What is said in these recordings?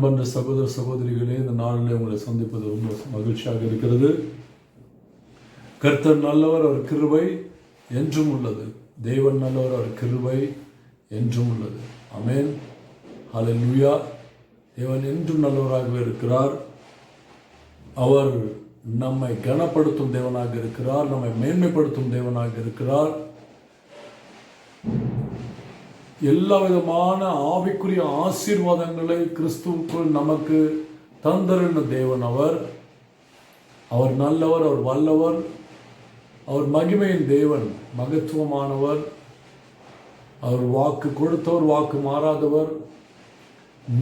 அன்பன்ற சகோதர சகோதரிகளே, இந்த நாளில் உங்களை சந்திப்பது ரொம்ப மகிழ்ச்சியாக இருக்கிறது. கர்த்தர் நல்லவர், அவர் கிருபை என்றும் உள்ளது. தேவன் நல்லவர், அவர் கிருபை என்றும் உள்ளது. ஆமென், ஹல்லேலூயா. தேவன் என்றும் நல்லவராகவே இருக்கிறார். அவர் நம்மை கனப்படுத்தும் தேவனாக இருக்கிறார், நம்மை மேன்மைப்படுத்தும் தேவனாக இருக்கிறார். எல்லா விதமான ஆவிக்குரிய ஆசீர்வாதங்களை கிறிஸ்துவுக்குள் நமக்கு தந்தருள்ள தேவன் அவர். அவர் நல்லவர், அவர் வல்லவர், அவர் மகிமையின் தேவன், மகத்துவமானவர். அவர் வாக்கு கொடுத்தவர், வாக்கு மாறாதவர்,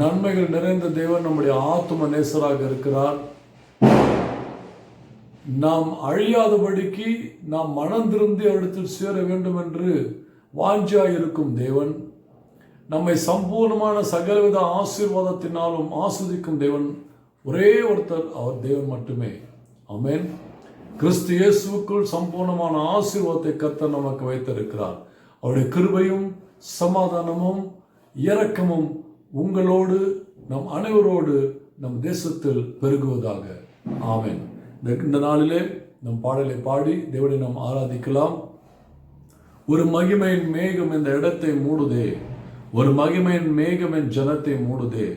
நன்மைகள் நிறைந்த தேவன், நம்முடைய ஆத்தும நேசராக இருக்கிறார். நாம் அழியாதபடிக்கு நாம் மனம் திருந்தி இடத்தில் சேர வேண்டும் என்று வாஞ்சியாய் இருக்கும் தேவன், நம்மை சம்பூர்ணமான சகலவித ஆசீர்வாதத்தினாலும் ஆஸ்வதிக்கும் தேவன் ஒரே ஒருத்தர், அவர் தேவன் மட்டுமே. ஆமென். கிறிஸ்து இயேசுவுக்குள் சம்பூர்ணமான ஆசீர்வாதத்தை கர்த்தர் நமக்கு வைத்திருக்கிறார். அவருடைய கிருபையும் சமாதானமும் இரக்கமும் உங்களோடு, நம் அனைவரோடு, நம் தேசத்தில் பெருகுவதாக. ஆமென். இந்த நாளிலே நம் பாடலை பாடி தேவனை நாம் ஆராதிக்கலாம். ஒரு மகிமையின் மேகம் இந்த இடத்தை மூடுதே, ஒரு மகிமையின் மேகம் என் ஜனத்தை மூடுதே,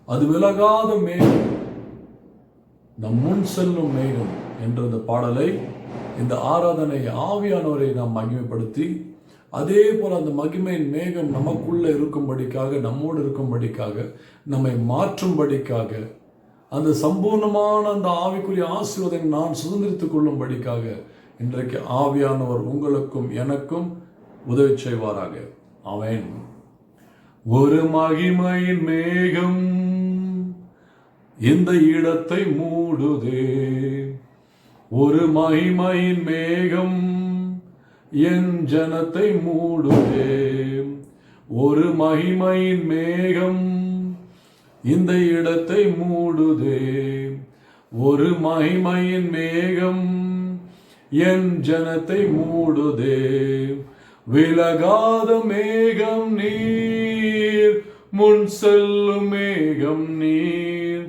அது விலகாத மேகம், நம் முன் செல்லும் மேகம் என்ற இந்த பாடலை, இந்த ஆராதனை ஆவியானவரை நாம் மகிமைப்படுத்தி, அதே போல அந்த மகிமையின் மேகம் நமக்குள்ள இருக்கும்படிக்காக, நம்மோடு இருக்கும்படிக்காக, நம்மை மாற்றும்படிக்காக, அந்த சம்பூர்ணமான அந்த ஆவிக்குரிய ஆசீர்வாதத்தை நான் சுதந்திரித்துக் கொள்ளும்படிக்காக இன்றைக்கு ஆவியானவர் உங்களுக்கும் எனக்கும் உதவி செய்வாராக. ஆமென். ஒரு மகிமையின் மேகம் இந்த இடத்தை மூடுதே, ஒரு மகிமையின் மேகம் என் ஜனத்தை மூடுதே, ஒரு மகிமையின் மேகம் இந்த இடத்தை மூடுதே, ஒரு மகிமையின் மேகம் என் ஜனத்தை மூடுதே, விலகாத மேகம் நீர், முன் செல்லும் மேகம் நீர்,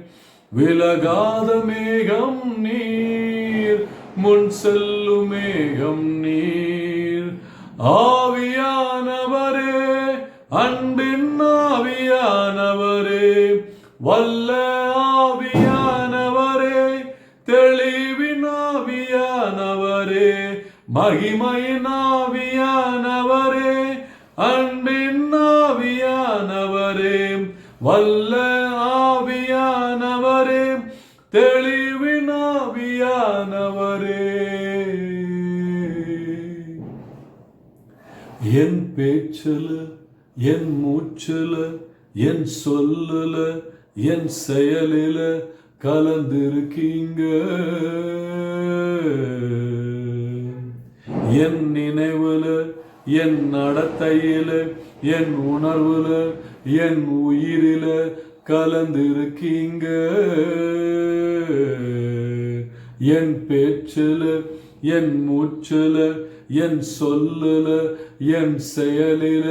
விலகாத மேகம் நீர், முன் செல்லும் மேகம் நீர். ஆவியானவரே, அன்பின் ஆவியானவரே, வல்ல ஆவியானவரே, தெளிவின் ஆவியானவரே, மகிமையின் ஆவியானவரே, அன்பின் ஆவியானவரே, வல்ல ஆவியானவரே, தெளிவின் ஆவியானவரே. என் பேச்சுல, என் மூச்சுல, என் சொல்லுல, என் செயலில கலந்திருக்கீங்க. என் நினைவுல, என் நடத்தையில, என் உணர்வுல, என் உயிரில கலந்திருக்கீங்க. என் பேச்சுல, என் மூச்சுல, என் சொல்லுல, என் செயலில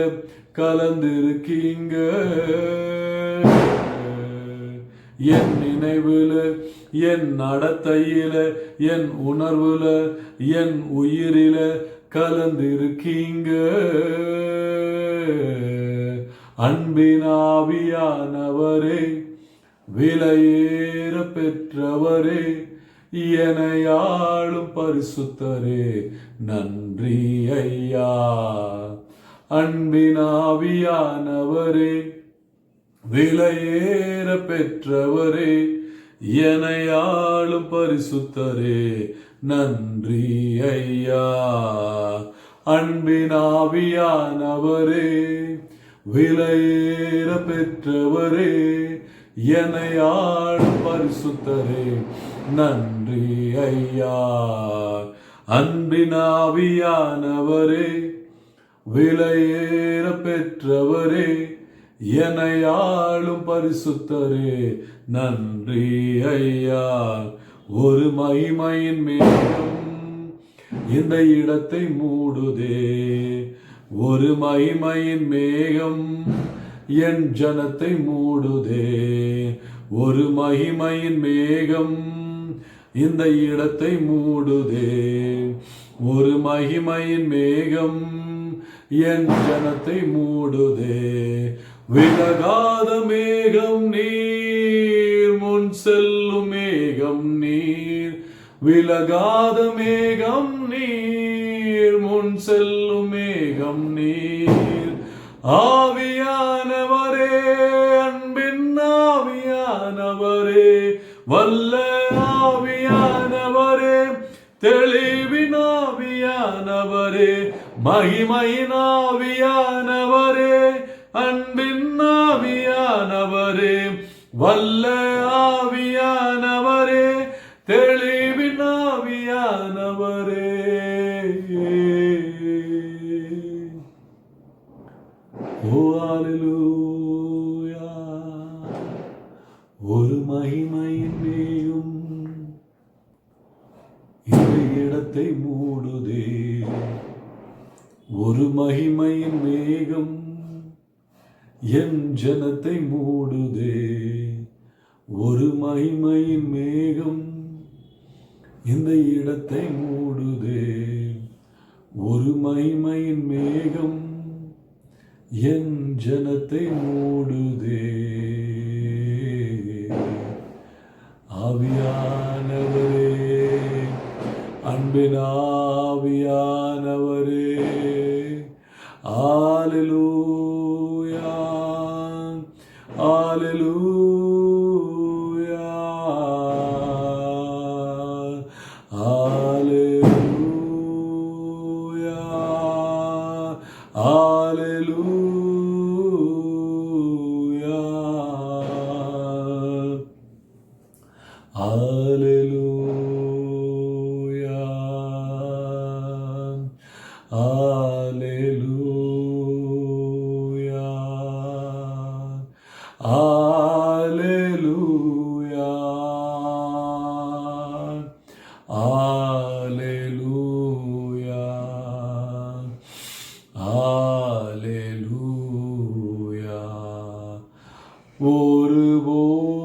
கலந்திருக்கீங்க. என் நினைவுல, என் நடத்தையில, என் உணர்வுல, என் உயிரில கலந்திருக்கீங்க. அன்பின் ஆவியானவரே, விலையேற பெற்றவரே, எனையாளும் பரிசுத்தரே, நன்றி ஐயா. அன்பின் ஆவியானவரே, விலையேற பெற்றவரே, எனையாளும் பரிசுத்தரே, நன்றி ஐயா. அன்பின் ஆவியானவரே, விலையேற பெற்றவரே, எனையாளும் பரிசுத்தரே, நன்றி ஐயா. அன்பின் ஆவியானவரே, விலையேற பெற்றவரே, எனையாளும் பரிசுத்தரே, நன்றி ஐயா. ஒரு மகிமையின் மேகம் இந்த இடத்தை மூடுதே, ஒரு மகிமையின் மேகம் என் ஜனத்தை மூடுதே. ஒரு மகிமையின் மேகம் இந்த இடத்தை மூடுதே. ஒரு மகிமையின் மேகம் என் ஜனத்தை மூடுதே. விலகாத மேகம் நீர், முன் செல்லும் மேகம் நீர். விலகாத மேகம் நீர், முன் செல்லும் மேகம் நீர். ஆவியானவரே, அன்பின் ஆவியானவரே, வல்ல ஆவியானவரே, தெளிவின் ஆவியானவரே, மகிமையின் ஆவியானவரே, அன்பின் ஆவியானவரே, வல்ல ஆவியானவரே, தெளிவின் ஆவியானவரே. ஓ அல்லேலூயா. ஒரு மகிமையின் மேகம் இந்த இடத்தை மூடுதே. ஒரு மகிமையின் மேகம் என் ஜனத்தை மூடுதே. ஒரு மகிமையின் மேகம் இந்த இடத்தை மூடுதே. ஒரு மகிமையின் மேகம் என் ஜனத்தை மூடுதே. ஆவியானவரே, அன்பின் ஆவியானவரே, அல்லேலூயா, அல்லேலூயா, அல்லேலூயா, அல்லேலூயா. Hallelujah, Hallelujah, Hallelujah, Hallelujah, Hallelujah. ஒருபோதும்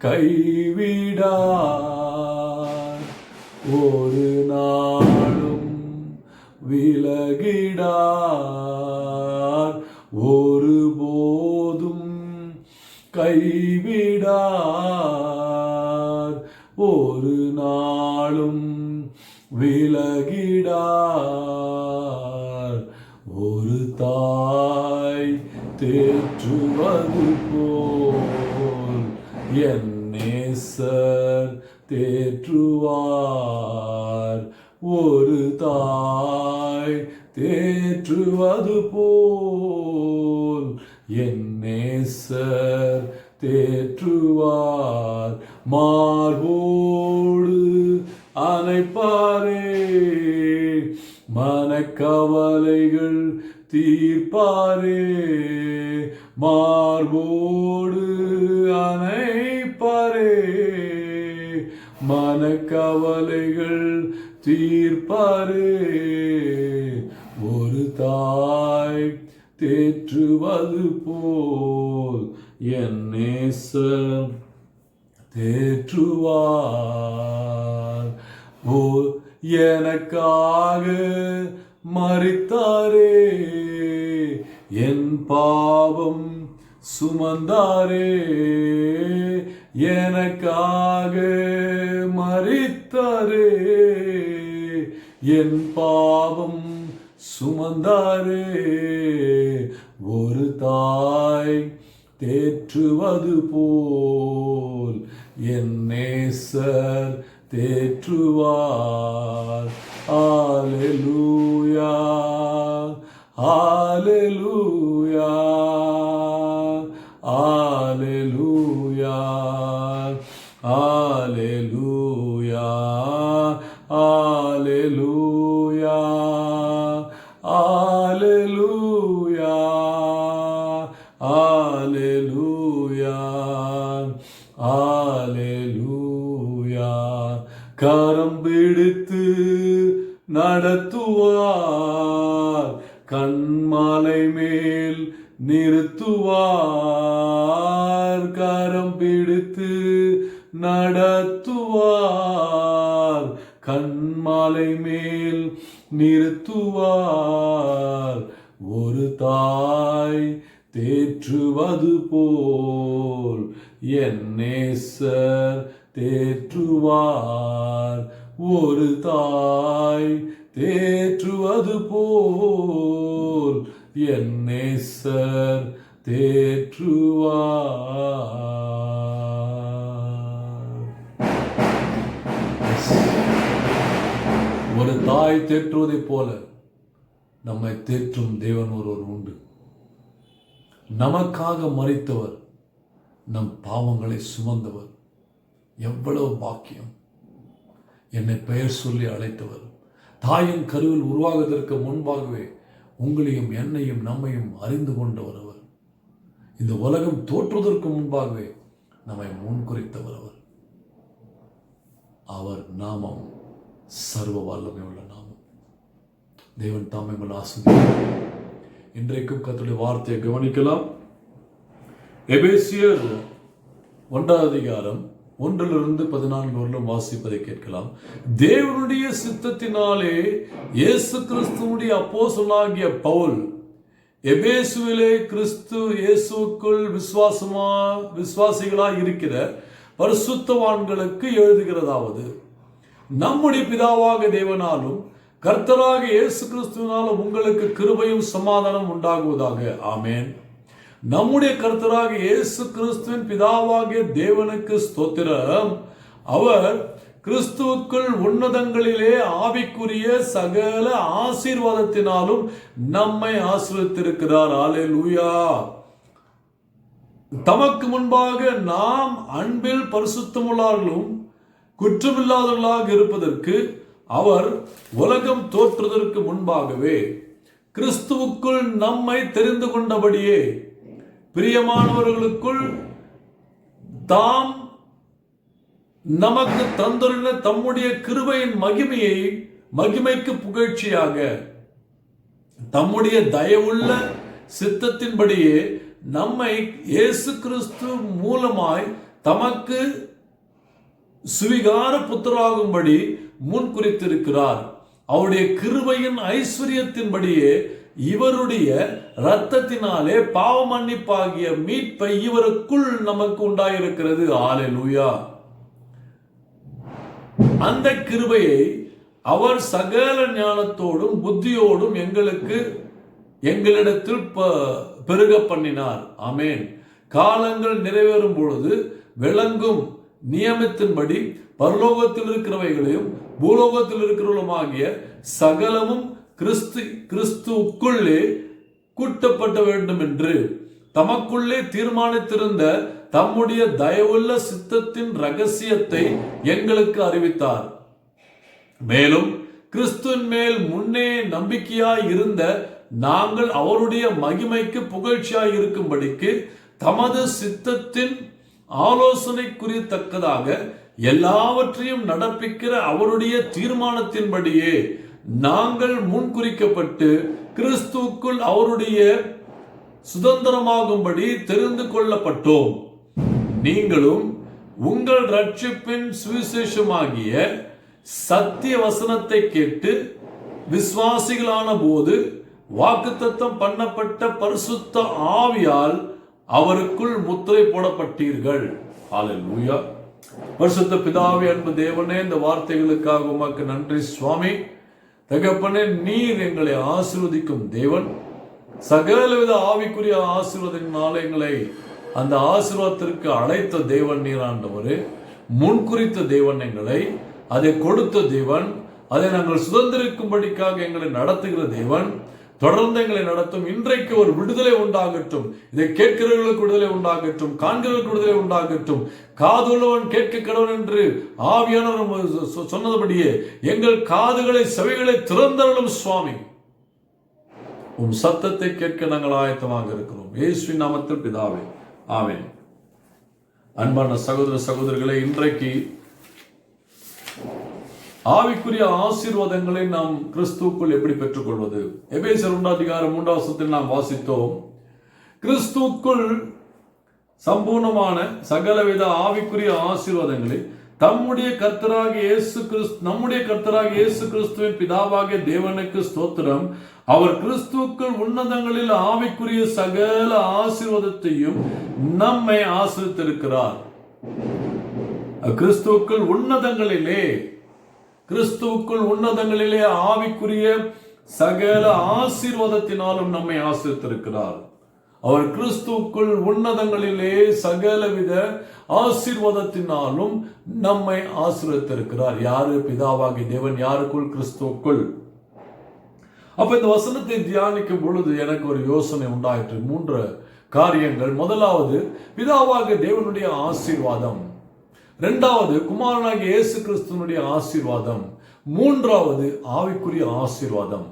கைவிடார், ஒரு நாளும் விலகிடார். ஒருபோதும் கைவிடார், ஒரு நாளும் விலகிடார். ஒரு தாய் தேற்றுவது போல் என் நேசர் தேற்றுவார். ஒரு தாய் தேற்றுவது போல் என் நேசர் தேற்றுவார். மார்போடு அணைப்பாரே, மனக்கவலைகள் தீர்ப்பாரே. மார்போடு அணைப்பாரே, மனக்கவலைகள் தீர்ப்பாரே. ஒரு தாய் தேற்றுவது போல் என் நேசர் தேற்றுவார். ஓ, எனக்காக மரித்தாரே, என் பாவம் சுமந்தாரே. எனக்காக மரித்தாரே, என் பாவம் சுமந்தாரே. ஒரு தாய் தேற்றுவது போல் என் நேசர் தேற்றுவார். அல்லேலூயா, அல்லேலூயா, அல்லேலூயா, அல்லேலூயா, அல்லேலூயா, அல்லேலூயா, அல்லேலூயா, அல்லேலூயா. கரம் பிடித்து நடத்துவார், கண்மாலை மேல் நிறுத்துவார், கரம் பிடித்து நடத்துவார், கண்மாலை மேல் நிறுத்துவார். ஒரு தாய் தேற்றுவது போல் என் நேசர் தேற்றுவார். ஒரு தாய் தேற்றுவது போல் என் நேசர் தேற்றுவார். ஒரு தாய் தேற்றுவதைப் போல நம்மை தேற்றும் தேவன் ஒருவர் உண்டு. நமக்காக மரித்தவர், நம் பாவங்களை சுமந்தவர். எவ்வளவு பாக்கியம்! என்னை பெயர் சொல்லி அழைத்தவர், தாயின் கருவில் உருவாகுவதற்கு முன்பாகவே உங்களையும் என்னையும் நம்மையும் அறிந்து கொண்டவர் அவர். இந்த உலகம் தோற்றுவதற்கு முன்பாகவே நம்மை முன்குறித்தவர் அவர். அவர் நாமம் சர்வ வல்லமை உள்ள நாமம். தேவன் தாமே உங்களை ஆசீர்வதிப்பார். இன்றைக்கும் கர்த்தருடைய வார்த்தையை கவனிக்கலாம். எபேசியர் 1:1-14 வாசிப்பதை கேட்கலாம். தேவனுடைய சித்தத்தினாலே இயேசு கிறிஸ்துவுடைய அப்போஸ்தலனாகிய பவுல் எபேசுவிலே கிறிஸ்து இயேசுவுக்குள் விசுவாசிகளாய் இருக்கிற பரிசுத்தவான்களுக்கு எழுதுகிறதாவது, நம்முடைய பிதாவாக தேவனாலும் கர்த்தராக இயேசு கிறிஸ்துவினாலும் உங்களுக்கு கிருபையும் சமாதானம் உண்டாகுவதாக. ஆமேன். நம்முடைய கர்த்தராக இயேசு கிறிஸ்துவின் பிதாவாகிய தேவனுக்கு ஸ்தோத்திரம். அவர் கிறிஸ்துவுக்குள் உன்னதங்களிலே ஆவிக்குரிய சகல ஆசீர்வாதத்தினாலும் நம்மை ஆசீர்வதித்திருக்கிறார். அல்லேலூயா. தமக்கு முன்பாக நாம் அன்பில் பரிசுத்தமுள்ளவர்களும் குற்றமில்லாதவர்களாக இருப்பதற்கு அவர் உலகம் தோற்றுவதற்கு முன்பாகவே கிறிஸ்துவுக்குள் நம்மை தெரிந்து கொண்டபடியே பிரியமானவர்களுக்குள் தாம் நமக்கு தந்துள்ள தம்முடைய கிருபையின் மகிமைக்கு புகழ்ச்சியாக தம்முடைய தயவுள்ள சித்தத்தின்படியே நம்மை இயேசு கிறிஸ்து மூலமாய் தமக்கு சுவிகார புத்திராகும்படி முன் குறித்திருக்கிறார். அவருடைய கிருபையின் ஐஸ்வர்யத்தின்படியே இவருடைய இரத்தத்தினாலே பாவ மன்னிப்பாகிய மீட்பை இவருக்குள் நமக்கு உண்டாயிருக்கிறது. அல்லேலூயா. அந்த கிருபையை அவர் சகல ஞானத்தோடும் புத்தியோடும் எங்களிடத்தில் பெருக பண்ணினார். ஆமேன். காலங்கள் நிறைவேறும் பொழுது விளங்கும் நியமத்தின்படி பரலோகத்தில் இருக்கிறவைகளையும் பூலோகத்தில் இருக்கிறவர்களுமாகிய சகலமும் கிறிஸ்துவுக்குள்ளே கூட்டப்பட வேண்டும் என்று தமக்குள்ளே தீர்மானித்திருந்த தம்முடைய தயவுள்ள சித்தத்தின் ரகசியத்தை எங்களுக்கு அறிவித்தார். மேலும் கிறிஸ்துவின் மேல் முன்னே நம்பிக்கையாய் இருந்த நாங்கள் அவருடைய மகிமைக்கு புகழ்ச்சியாய் இருக்கும்படிக்கு தமது சித்தத்தின் ஆலோசனைக்குரியத்தக்கதாக எல்லாவற்றையும் நடப்பிக்கிற அவருடைய தீர்மானத்தின்படியே நாங்கள் முன்குறிக்கப்பட்டு கிறிஸ்துவுக்குள் அவருடைய சுதந்திரமாகும்படி தெரிந்து கொள்ளப்பட்டோம். நீங்களும் உங்கள் ரட்சிப்பின் சுவிசேஷமாகிய சத்திய வசனத்தை கேட்டு விசுவாசிகளான போது வாக்குத்தத்தம் பண்ணப்பட்ட பரிசுத்த ஆவியால் அவருக்குள் முத்திரை போடப்பட்டீர்கள். அல்லேலூயா. பரிசுத்த பிதாவே, அன்பு தேவனே, இந்த வார்த்தைகளுக்காக உமக்கு நன்றி சுவாமி. தகப்பனே, நீர் எங்களை ஆசீர்வதிக்கும் தேவன். சகலவித ஆவிக்குரிய ஆசீர்வாதத்தினால எங்களை அந்த ஆசீர்வாதத்திற்கு அழைத்த தேவன் நீர் ஆண்டவரே. முன்குறித்த தேவன், எங்களை அதை கொடுத்த தேவன், அதை நாங்கள் சுதந்திரிக்கும்படிக்காக எங்களை நடத்துகிற தேவன். தொடர்ந்து எங்களை நடத்தும். இன்றைக்கு ஒரு விடுதலை உண்டாகட்டும். இதை கேட்கிறவர்களுக்கு விடுதலை உண்டாகட்டும், காண்கிறவர்களுக்கு விடுதலை உண்டாகட்டும். காதுள்ளவன் கேட்க கடவன் என்று ஆவியானவர் சொன்னபடியே எங்கள் காதுகளை செவிகளை திறந்தருளும் சுவாமி. உம் சத்தத்தை கேட்க நாங்கள் ஆயத்தமாக இருக்கிறோம். இயேசுவின் நாமத்தில் பிதாவே, ஆமென். அன்பான சகோதர சகோதரிகளை, இன்றைக்கு ஆவிக்குரிய ஆசீர்வாதங்களை நாம் கிறிஸ்துவுக்குள் எப்படி பெற்றுக்கொள்வது? எபேசியர் 1:3 நாம் வாசித்தோம். கிறிஸ்துவுக்குள் சம்பூர்ணமான சகலவித ஆவிக்குரிய ஆசீர்வாதங்களை நம்முடைய கர்த்தராகிய இயேசு கிறிஸ்துவின் பிதாவாகிய தேவனுக்கு ஸ்தோத்திரம். அவர் கிறிஸ்துவுக்குள் உன்னதங்களில் ஆவிக்குரிய சகல ஆசீர்வாதத்தையும் நம்மை ஆசீர்வதித்திருக்கிறார். கிறிஸ்துவுக்குள் உன்னதங்களிலே ஆவிக்குரிய சகல ஆசீர்வாதத்தினாலும் நம்மை ஆசீர்வதித்திருக்கிறார். அவர் கிறிஸ்துவுக்குள் உன்னதங்களிலே சகலவித ஆசீர்வாதத்தினாலும் நம்மை ஆசீர்வதித்திருக்கிறார். யாரு? பிதாவாகிய தேவன். யாருக்குள்? கிறிஸ்துவுக்குள். அப்ப இந்த வசனத்தை தியானிக்கும் பொழுது எனக்கு ஒரு யோசனை உண்டாயிற்று. 3 காரியங்கள். முதலாவது, பிதாவாகிய தேவனுடைய ஆசீர்வாதம். 2வது, குமாரனாகிய இயேசு கிறிஸ்துவனுடைய ஆசீர்வாதம். 3வது, ஆவிக்குரிய ஆசீர்வாதம்.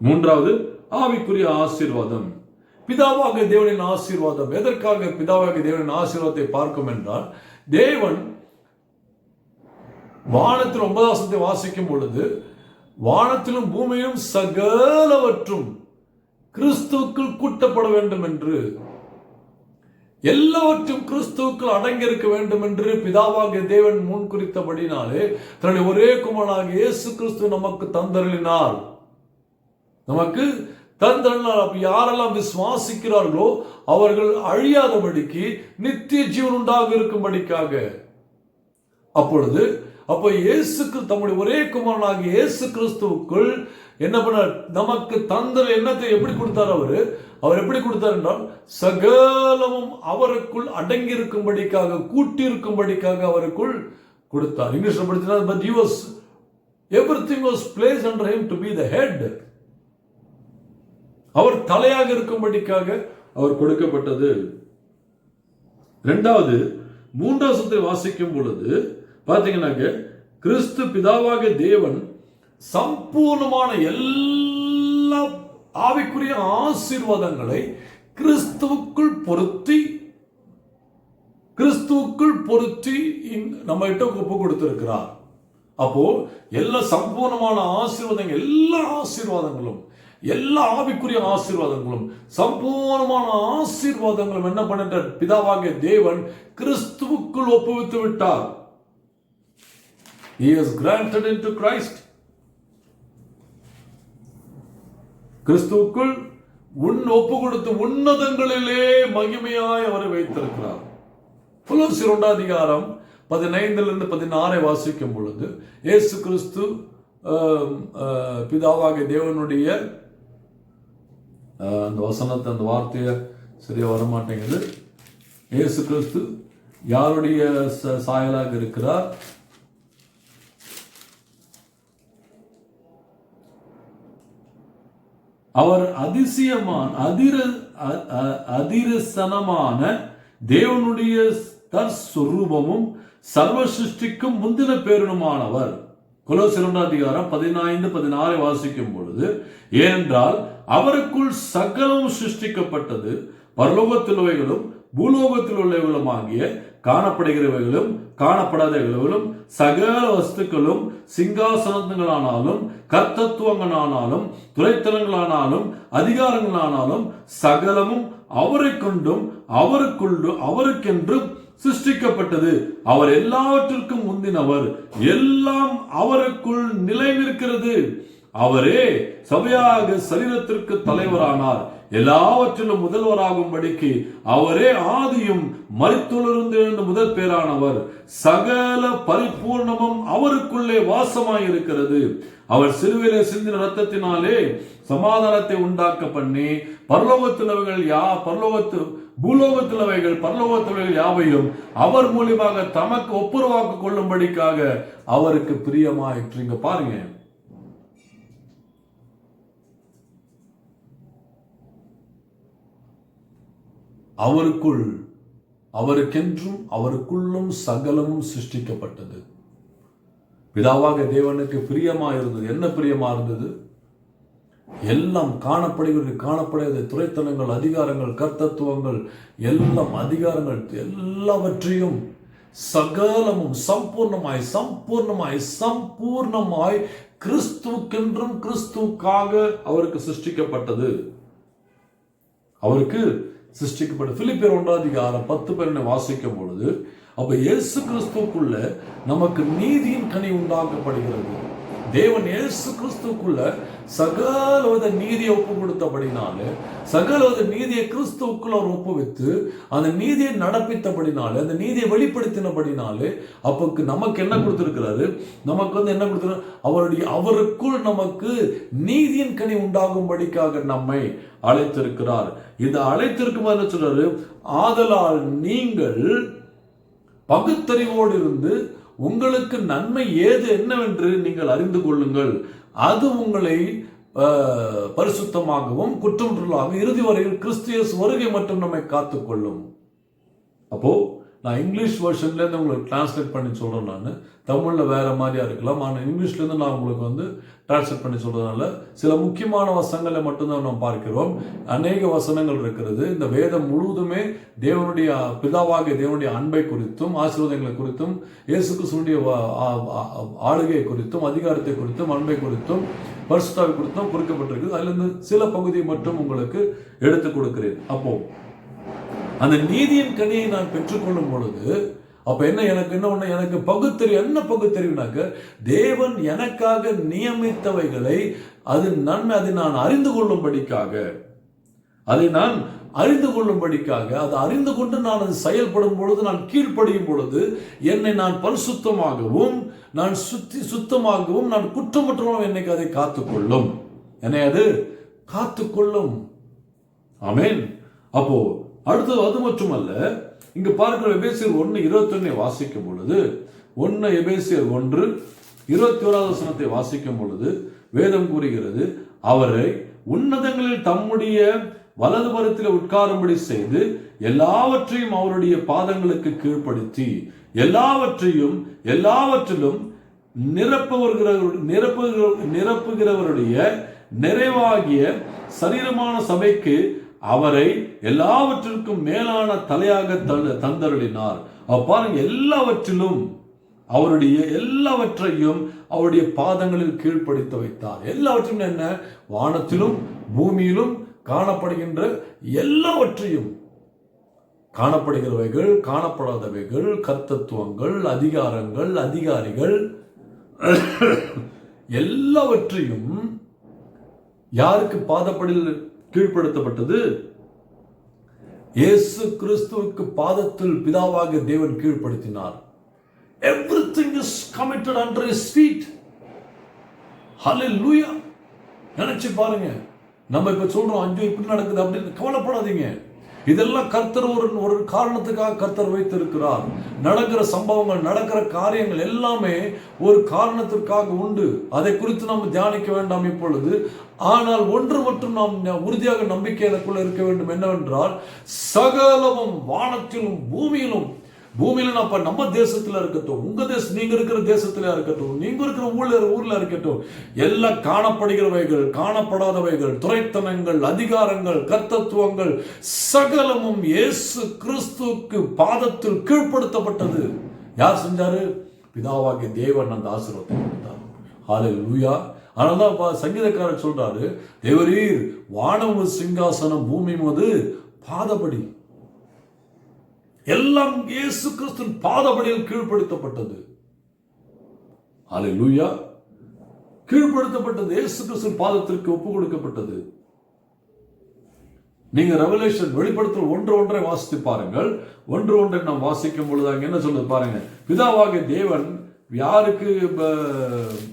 3வது, ஆவிக்குரிய ஆசீர்வாதம். பிதாவாகிய தேவனின் ஆசீர்வாதம். எதற்காக பிதாவாகிய தேவனின் ஆசீர்வாதத்தை பார்க்கும் என்றால், தேவன் வானத்தில் 9வது வசனத்தை வாசிக்கும் பொழுது, வானத்திலும் பூமியிலும் சகலவற்றும் கிறிஸ்துவுக்குள் கூட்டப்பட வேண்டும் என்று, எல்லாவற்றும் கிறிஸ்துவுக்குள் அடங்கியிருக்க வேண்டும் என்று பிதாவாகிய தேவன் முன் குறித்தபடினாலே தன்னுடைய ஒரே குமாரனாகிய இயேசு கிறிஸ்து நமக்கு தந்தருளினார். அப்ப யாரெல்லாம் விசுவாசிக்கிறார்களோ அவர்கள் அழியாதபடிக்கு நித்திய ஜீவன் உண்டாக இருக்கும்படிக்காக. அப்போ இயேசுக்கு தம்முடைய ஒரே குமாரனாகிய இயேசு கிறிஸ்துவுக்குள் என்ன பண்ணார்? நமக்கு தந்தல் எண்ணத்தை எப்படி கொடுத்தார்? அவர் எப்படி கொடுத்தார் என்றால், சகலமும் அவருக்குள் அடங்கி இருக்கும்படிக்காக, கூட்டி இருக்கும்படிக்காக அவருக்குள் கொடுத்தார். இங்கிலீஷ்ல படித்தார், but everything was placed under him to be the head. அவர் தலையாக இருக்கும்படிக்காக அவர் கொடுக்கப்பட்டது. 2வது, 3வது வசனத்தை வாசிக்கும் பொழுது பார்த்தீங்கன்னாக்க, கிறிஸ்து பிதாவாகிய தேவன் சம்பூர்ணமான எல்லா ஆவிக்குரிய ஆசீர்வாதங்களை கிறிஸ்துவுக்குள் பொருத்தி நம்மகிட்ட ஒப்பு கொடுத்திருக்கிறார். அப்போ எல்லா சம்பூர்ணமான ஆசீர்வாதங்கள், எல்லா ஆவிக்குரிய ஆசீர்வாதங்களும், சம்பூர்ணமான ஆசீர்வாதங்களும் என்ன பண்ணிட்டார்? பிதாவாகிய தேவன் கிறிஸ்துவுக்குள் ஒப்புவித்து விட்டார். He has granted into Christ. கிறிஸ்துவுக்குள் ஒப்பு கொடுத்து உன்னதங்களிலே மகிமையாய் அவரை வைத்திருக்கிறார். கொலோசியர் 1வது அதிகாரம் 15 16 வாசிக்கும் பொழுது, இயேசு கிறிஸ்து பிதாவாகிய தேவனுடைய அந்த வசனத்தை, அந்த வார்த்தையை சரியா வரமாட்டேங்குது. இயேசு கிறிஸ்து யாருடைய சாயலாக இருக்கிறார்? அவர் அதிரசனமான தேவனுடைய தற்ஸ்வரூபமும் சர்வ சிருஷ்டிக்கும் முந்தின பேருமானவர். கொலோசியர் 1வது அதிகாரம் 15 16 வாசிக்கும் பொழுது, ஏனென்றால் அவருக்குள் சகலம் சிருஷ்டிக்கப்பட்டது, பரலோகத்திலுள்ளவைகளும் பூலோகத்தில் உள்ளவைகளும் ஆகிய காணப்படுகிறவைகளும் காணப்படாதவைகளும் சகல வஸ்துக்களும், சிங்காசனங்களானாலும் கர்த்தத்துவங்களானாலும் துரைத்தலங்களானாலும் அதிகாரங்களானாலும் சகலமும் அவரை கொண்டும் அவருக்கென்றும் சிருஷ்டிக்கப்பட்டது. அவர் எல்லாவற்றிற்கும் முந்தினவர், எல்லாம் அவருக்குள் நிலை நிற்கிறது. அவரே சபையாக சரீரத்திற்கு தலைவரானார், எல்லாவற்றிலும் முதல்வராகும்படிக்கு அவரே ஆதியும் மரித்தோரிலிருந்து எழுந்த முதல் பேரானவர். சகல பரிபூர்ணமும் அவருக்குள்ளே வாசமாயிருக்கிறது. அவர் சிலுவையிலே சிந்தின இரத்தத்தினாலே சமாதானத்தை உண்டாக்க பண்ணி பரலோகத்திலவைகள் யாவையும் அவர் மூலியமாக தமக்கு ஒப்புரவாக்க கொள்ளும்படிக்காக அவருக்கு பிரியமாயிற்று. இங்க பாருங்க, அவருக்கென்றும் அவருக்குள்ளும் சகலமும் சிருஷ்டிக்கப்பட்டது. பிதாவாக தேவனுக்கு பிரியமா இருந்தது. என்ன பிரியமா இருந்தது? எல்லாம் காணப்படுகிறது துரைத்தனங்கள், அதிகாரங்கள், கர்த்தத்துவங்கள், எல்லாம் அதிகாரங்கள் எல்லாவற்றையும் சகலமும் சம்பூர்ணமாய் கிறிஸ்துவுக்கென்றும் கிறிஸ்துவுக்காக அவருக்கு சிருஷ்டிக்கப்பட்டது. அவருக்கு சிருஷ்டிக்கப்பட்ட. பிலிப்பியர் 1:10 வாசிக்கும் பொழுது, அப்ப இயேசு கிறிஸ்துவுக்குள்ள நமக்கு நீதியின் கனி உண்டாக்கப்படுகிறது. தேவன் இயேசு கிறிஸ்துவுக்குள்ள சகலவித நீதியை ஒப்பு கொடுத்தபடினாலே, சகலவித நீதியை கிறிஸ்துவுக்குள்ள அவர் ஒப்புவித்து அந்த நீதியை நடப்பித்தபடினாலே, அந்த நீதியை வெளிப்படுத்தினபடினாலே, அப்போ நமக்கு என்ன கொடுத்திருக்கிறாரு? நமக்கு என்ன கொடுத்திருக்கிறார்? அவருக்குள் நமக்கு நீதியின் கனி உண்டாகும்படிக்காக நம்மை அழைத்திருக்கிறார். இந்த அழைத்திருக்கும் என்ன சொல்றாரு? ஆதலால் நீங்கள் பகுத்தறிவோடு இருந்து உங்களுக்கு நன்மை ஏது என்னவென்று நீங்கள் அறிந்து கொள்ளுங்கள். அது உங்களை பரிசுத்தமாகவும் குற்றமற்றலாகவும் இறுதி வரையில் கிறிஸ்து இயேசு வருகை மட்டும் நம்மை காத்துக்கொள்ளும். அப்போ நான் இங்கிலீஷ் வெர்ஷன்லேருந்து உங்களுக்கு டிரான்ஸ்லேட் பண்ணி சொல்கிறேன். நான் தமிழில் வேறு மாதிரியா இருக்கலாம், ஆனால் இங்கிலீஷ்லேருந்து நான் உங்களுக்கு டிரான்ஸ்லேட் பண்ணி சொல்கிறதுனால சில முக்கியமான வசனங்களை மட்டும்தான் நாம் பார்க்கிறோம். அநேக வசனங்கள் இருக்கிறது. இந்த வேதம் முழுவதுமே தேவனுடைய பிதாவாகிய தேவனுடைய அன்பை குறித்தும் ஆசீர்வாதங்களை குறித்தும் இயேசு கிறிஸ்துவினுடைய ஆளுகை குறித்தும் அதிகாரத்தை குறித்தும் அன்பை குறித்தும் பரிசுத்தாவை குறித்தும் குறிக்கப்பட்டிருக்கு. அதிலிருந்து சில பகுதியை மட்டும் உங்களுக்கு எடுத்து கொடுக்கிறேன். அப்போ அந்த நீதியின் கனியை நான் பெற்றுக்கொள்ளும் பொழுது அப்ப எனக்கு பகுத்தறிவுனாக்க தேவன் எனக்காக நியமித்தவைகளை அதை நான் அறிந்து கொள்ளும்படிக்காக, அதை அறிந்து கொண்டு நான் அது செயல்படும் பொழுது, நான் கீழ்ப்படியும் பொழுது என்னை நான் பரிசுத்தமாகவும் நான் சுத்தமாகவும் நான் குற்றமற்றவும் என்னைக்கு அதை காத்துக்கொள்ளும், என்னை அது காத்துக்கொள்ளும். ஆமென். அப்போ அடுத்தது அது மட்டுமல்ல, இங்கு பார்க்கிற எபேசியர் 1:21 வாசிக்கும் பொழுது, எபேசியர் 1:21 வாசிக்கும் பொழுது வேதம் கூறுகிறது, அவரை உன்னதங்களில் தம்முடைய வலது புறத்தில் உட்காரும்படி செய்து எல்லாவற்றையும் அவருடைய பாதங்களுக்கு கீழ்ப்படுத்தி எல்லாவற்றிலும் நிரப்புகிறவருடைய நிறைவாகிய சரீரமான சபைக்கு அவரை எல்லாவற்றிற்கும் மேலான தலையாக தந்தருளினார். பாருங்க, எல்லாவற்றையும் அவருடைய பாதங்களில் கீழ்ப்படுத்த வைத்தார். எல்லாவற்றையும் என்ன? வானத்திலும் பூமியிலும் காணப்படுகின்ற எல்லாவற்றையும், காணப்படுகிறவைகள் காணப்படாதவைகள், கர்த்தத்துவங்கள், அதிகாரங்கள், அதிகாரிகள் எல்லாவற்றையும் யாருக்கு பாதப்படியில் கீழ்ப்படுத்தப்பட்டது? இயேசு கிறிஸ்துவுக்கு பாதத்தில் பிதாவாகிய தேவன் கீழ்ப்படுத்தினார். Everything is committed under his feet. Hallelujah. நினைச்சு பாருங்க. நம்ம இப்ப சொல்றோம் அஞ்சு இப்படி நடக்குது அப்படின்னு கவலைப்படாதீங்க. இதெல்லாம் கர்த்தர் ஒரு காரணத்துக்காக கர்த்தர் வைத்திருக்கிறார். நடக்கிற சம்பவங்கள், நடக்கிற காரியங்கள் எல்லாமே ஒரு காரணத்திற்காக உண்டு. அதை குறித்து நாம் தியானிக்க வேண்டாம் இப்பொழுது. ஆனால் ஒன்று மட்டும் நாம் உறுதியாக நம்பிக்கை எனக்குள்ள இருக்க வேண்டும், என்னவென்றால் சகலமும் வானத்திலும் பூமியிலும் நம்ம தேசத்துல இருக்கட்டும், உங்க நீங்க இருக்கிற தேசத்துல இருக்கட்டும், நீங்க இருக்கிற ஊர்ல இருக்கட்டும், எல்லாம் காணப்படுகிறவைகள் காணப்படாதவைகள், துரைத்தனங்கள், அதிகாரங்கள், கர்த்தத்துவங்கள் சகலமும் இயேசு கிறிஸ்துவுக்கு பாதத்தில் கீழ்ப்படுத்தப்பட்டது. யார் செஞ்சாரு? பிதாவாகிய தேவன் அந்த ஆசீர்வாதத்தை கொடுத்தார். ஹல்லேலூயா. அதனால்தான் சங்கீதக்காரர் சொல்றாரு, தேவரீர் வானம் சிங்காசனம், பூமி மது பாதபடி. எல்லாம் இயேசு கிறிஸ்துவின் பாதபடியில் கீழ்ப்படுத்தப்பட்டது. ஹல்லேலூயா. கீழ்ப்படுத்தப்பட்டது, இயேசு கிறிஸ்துவின் பாதத்திற்கு ஒப்பு கொடுக்கப்பட்டது. நீங்க ரெவலேஷன் வெளிப்படுத்தல் 1:1 வாசித்து பாருங்கள். 1:1 நாம் வாசிக்கும் பொழுது அங்க என்ன சொல்லுது பாருங்க. பிதாவாகிய தேவன் யாருக்கு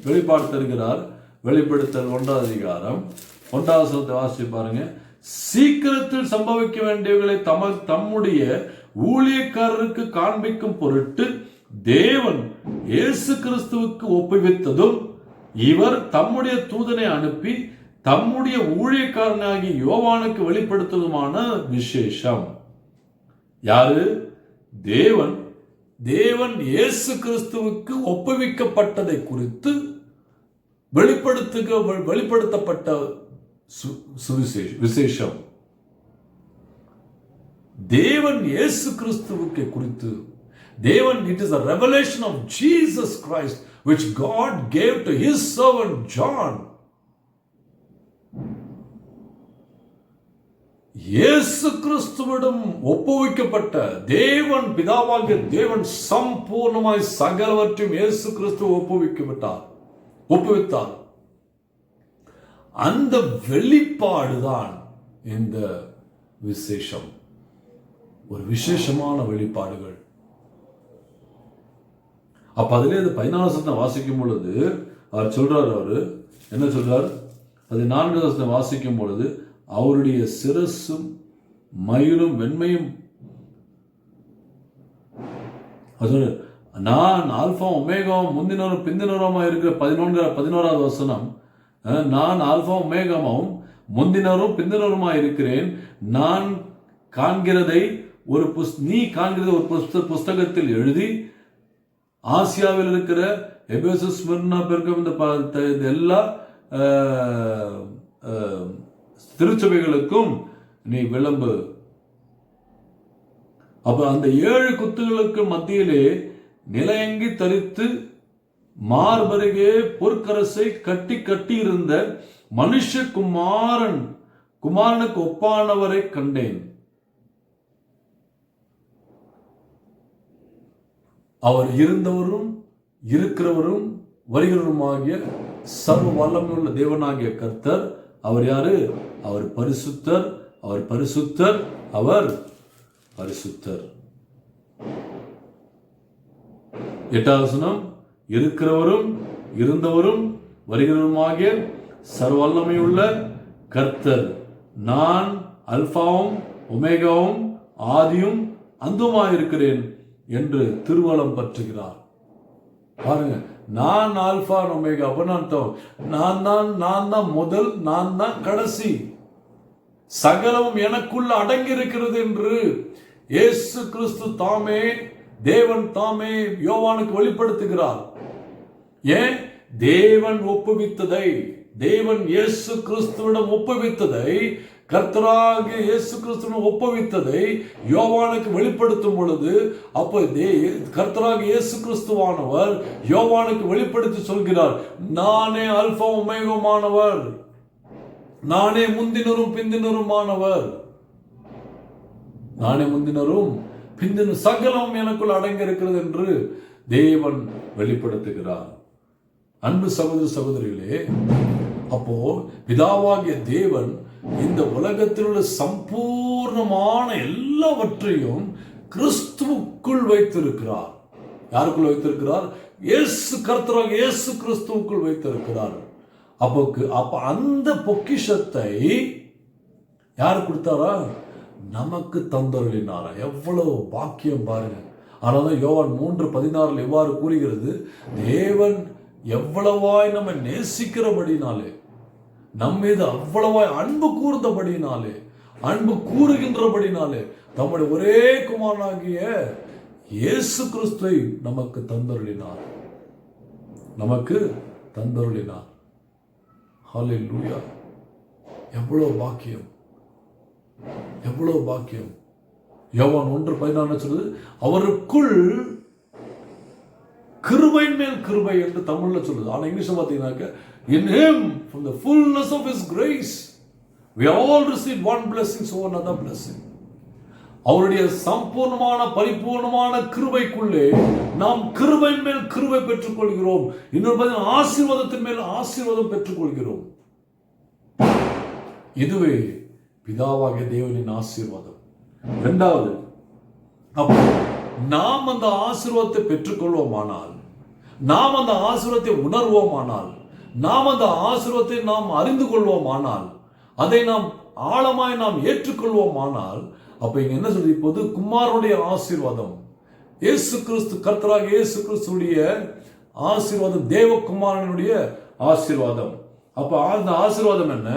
வெளிப்பாடு தருகிறார்? வெளிப்படுத்தல் 1:1 வாசித்து பாருங்க. சீக்கிரத்தில் சம்பவிக்க வேண்டியவர்களை தம்முடைய ஊழியக்காரருக்கு காண்பிக்கும் பொருட்டு தேவன் இயேசு கிறிஸ்துவுக்கு ஒப்புவித்ததும், இவர் தம்முடைய தூதனை அனுப்பி தம்முடைய ஊழியக்காரனாகிய யோவானுக்கு வெளிப்படுத்துவதுமான விசேஷம். யாரு? தேவன் இயேசு கிறிஸ்துவுக்கு ஒப்புவிக்கப்பட்டதை குறித்து வெளிப்படுத்தப்பட்ட விசேஷம். தேவன் இயேசு கிறிஸ்துவுக்கு குறித்து it is a revelation of Jesus Christ which God gave to his servant John. இயேசு கிறிஸ்துவிடம் ஒப்புவிக்கப்பட்ட தேவன், பிதாவாகிய தேவன் சம்பூர்ணமாய் சகலவற்றையும் இயேசு கிறிஸ்து ஒப்புவித்தார். அந்த வெளிப்பாடுதான் இந்த விசேஷம். ஒரு விசேஷமான வெளிப்பாடுகள். அப்ப அதிலே 14 வாசிக்கும் பொழுது அவர் சொல்றார், அவரு என்ன சொல்றார்? 14 வாசிக்கும் பொழுது, அவருடைய சிரசும் மயிலும் வெண்மையும், நான் ஆல்பா ஒமேகாவும் முந்தினரும் பிந்தினருமா இருக்கிற 11வது வசனம், நான் ஆல்பா ஒமேகாவும் முந்தினரும் பிந்தினருமா இருக்கிறேன். நான் காண்கிறதை நீ காண்கிறதை ஒரு புஸ்தகத்தில் எழுதி ஆசியாவில் இருக்கிற எபேசு, ஸ்மிர்னா, பெர்கமு, இந்த எல்லா திருச்சபைகளுக்கும் நீ விளம்பு. அப்ப அந்த 7 குத்துகளுக்கு மத்தியிலே நிலையங்கி தரித்து மார்பருகே பொற்கரசை கட்டி இருந்த குமாரனுக்கு ஒப்பானவரை கண்டேன். அவர் இருந்தவரும் இருக்கிறவரும் வருகிறவருமாகிய சர்வ வல்லமையுள்ள தேவனாகிய கர்த்தர். அவர் யாரு? அவர் பரிசுத்தர், அவர் பரிசுத்தர், அவர் பரிசுத்தர். 8வது வசனம், இருக்கிறவரும் இருந்தவரும் வருகிறவருமாகிய சர்வ வல்லமையுள்ள கர்த்தர், நான் அல்பாவும் ஒமேகாவும் ஆதியும் அந்தமாயிருக்கிறேன் என்று திருவலம் பற்றுகிறார். பாருங்க, நான் ஆல்பா ஒமேகா. நான் தான் முதல், நான் தான் கடைசி, சகலமும் எனக்குள்ள அடங்கி இருக்கிறது என்று இயேசு கிறிஸ்து தாமே, தேவன் தாமே யோவானுக்கு வெளிப்படுத்துகிறார். ஏன்? தேவன் ஒப்புவித்ததை, தேவன் இயேசு கிறிஸ்துவிடம் ஒப்புவித்ததை, கர்த்தராகிய இயேசு கிறிஸ்துவிடம் ஒப்புவித்ததை யோவானுக்கு வெளிப்படுத்தும் பொழுது, அப்போ கர்த்தராகிய இயேசு கிறிஸ்துவானவர் யோவானுக்கு வெளிப்படுத்தி சொல்கிறார், நானே அல்பா ஒமேகாவானவர், நானே முந்தினரும் பிந்தினருமானவர், நானே முந்தினரும் பிந்தின சகலம் எனக்குள் அடங்கி இருக்கிறது என்று தேவன் வெளிப்படுத்துகிறார். அன்பு சகோதர சகோதரிகளே, அப்போ பிதாவாகிய தேவன் இந்த உலகத்தில் உள்ள சம்பூர்ணமான எல்லாவற்றையும் கிறிஸ்துவுக்குள் வைத்திருக்கிறார். யாருக்குள் வைத்திருக்கிறார்? கர்த்தராகிய இயேசு கிறிஸ்துவுக்குள் வைத்திருக்கிறார். அப்ப அந்த பொக்கிஷத்தை யார் கொடுத்தாரா? நமக்கு தந்தருளினாரா? எவ்வளவு பாக்கியம் பாருங்க. ஆனால் யோவான் 3:16 எவ்வாறு கூறுகிறது? தேவன் எவ்வளவாய் நம்ம நேசிக்கிறபடினாலே, நம்மீது அவ்வளவாய் அன்பு கூர்ந்தபடினாலே, அன்பு கூறுகின்றபடினாலே தம்முடைய ஒரே குமாரனாகிய இயேசு கிறிஸ்துவை நமக்கு தந்தருளினார். ஹல்லேலூயா! எவ்வளவு பாக்கியம், எவ்வளவு பாக்கியம். யோவான் 1:14 சொல்லுது, அவருக்குள் கிருபையின் மேல் கிருபை என்று தமிழ்ல சொல்லுது. ஆனா இங்கிலீஷ்ல பாத்தீங்கன்னாக்க, in him from the fullness of his grace we all received one blessing so another blessing. அவருடைய சம்பூர்ணமான பரிபூர்ணமான கிருபைக்குள்ளே நாம் கிருபையின் மேல் கிருபை பெற்றுக் கொள்கிறோம். இன்னொரு பார்த்தீங்கன்னா ஆசீர்வாதத்தின் மேல் ஆசீர்வாதம் பெற்றுக் கொள்கிறோம். இதுவே பிதாவாகிய தேவனின் ஆசீர்வாதம். இரண்டாவது, அப்போ நாம் அந்த ஆசீர்வாதத்தை பெற்றுக்கொள்வோமானால், நாம் அந்த ஆசீர்வாதத்தை உணர்வோமானால், நாம் அந்த ஆசீர்வாதத்தை நாம் அறிந்து கொள்வோமானால், அதை நாம் ஆழமாய் நாம் ஏற்றுக்கொள்வோமானால், அப்ப இங்க என்ன சொல்றது? இப்போது குமாரனுடைய ஆசீர்வாதம், இயேசு கிறிஸ்து, கர்த்தராக இயேசு கிறிஸ்துடைய ஆசீர்வாதம், தேவகுமாரனுடைய ஆசீர்வாதம். அப்ப அந்த ஆசீர்வாதம் என்ன?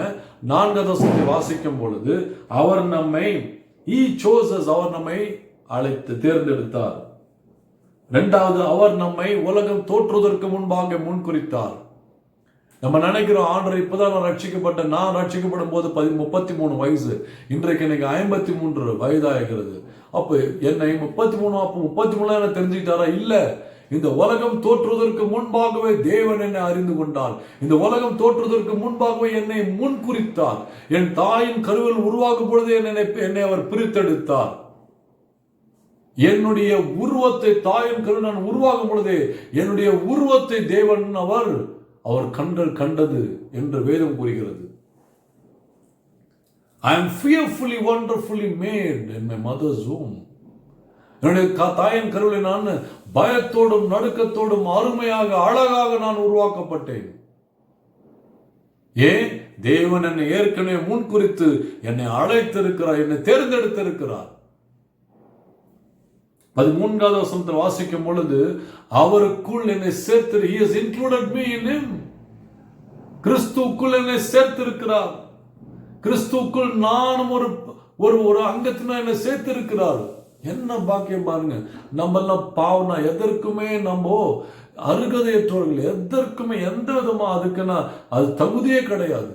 4வது வசனத்தை வாசிக்கும் பொழுது, அவர் நம்மை அவர் நம்மை அழைத்து தேர்ந்தெடுத்தார். இரண்டாவது, அவர் நம்மை உலகம் தோற்றுவதற்கு முன்பாக முன்குறித்தார். நம்ம நினைக்கிறோம், ஆண்டவர் இப்பதான் நான் ரட்சிக்கப்படும் போது 33 வயசு, இன்றைக்கு எனக்கு 53 வயதாகிறது. அப்ப என்னை 33 தெரிஞ்சுக்கிட்டாரா? இல்ல, இந்த உலகம் தோற்றுவதற்கு முன்பாகவே தேவன் என்னை அறிந்து கொண்டார். இந்த உலகம் தோற்றுவதற்கு முன்பாகவே என்னை முன் குறித்தார். என் தாயின் கருவில் உருவாகும் பொழுது என்னை அவர் பிரித்தெடுத்தார். என்னுடைய உருவத்தை தாயின் கரு நான் உருவாகும் பொழுதே என்னுடைய உருவத்தை தேவன் அவர் கண்கள் கண்டது என்று வேதம் கூறுகிறது. I am fearfully wonderfully made in my mother's womb. என்னுடைய தாயின் கருவில் நான் பயத்தோடும் நடுக்கத்தோடும் அருமையாக அழகாக நான் உருவாக்கப்பட்டேன். ஏன்? தேவன் என்னை ஏற்கனவே முன்குறித்து என்னை அழைத்திருக்கிறார், என்னை தேர்ந்தெடுத்திருக்கிறார். 13வது வசனத்தில் வாசிக்கும் பொழுது அவருக்குள் என்னை சேர்த்து, he has included me in him. கிறிஸ்துவுக்குள் என்னை சேர்த்திருக்கிறார். கிறிஸ்துவுக்குள் நானும் ஒரு அங்கத்தினா என்னை சேர்த்திருக்கிறார். என்ன பாக்கியம் பாருங்க. நம்ம எல்லாம் பாவனா எதற்குமே நம்ம அருகதையற்றவர்கள், எதற்குமே எந்த விதமா அதுக்குன்னா அது தகுதியே கிடையாது.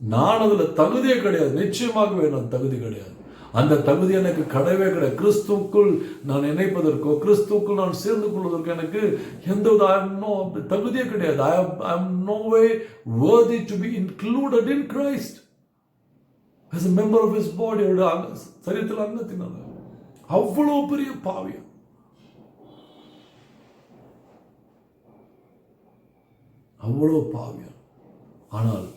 நான் அதுல தகுதியே கிடையாது. நிச்சயமாகவே நான் தகுதி கிடையாது. அந்த தகுதி எனக்கு கிடையவே கிடையாது. கிறிஸ்துவுக்குள் நான் இணைப்பதற்கோ கிறிஸ்துவுக்குள் நான் சேர்ந்து கொள்வதற்கு எனக்கு எந்த தகுதியே கிடையாது. I am no way worthy to be included in Christ as a member of his body. சரீரத்தில் அங்கத்தினால அவ்வளவு பெரிய பாவியம். அவ்வளவு பாவியம். ஆனால்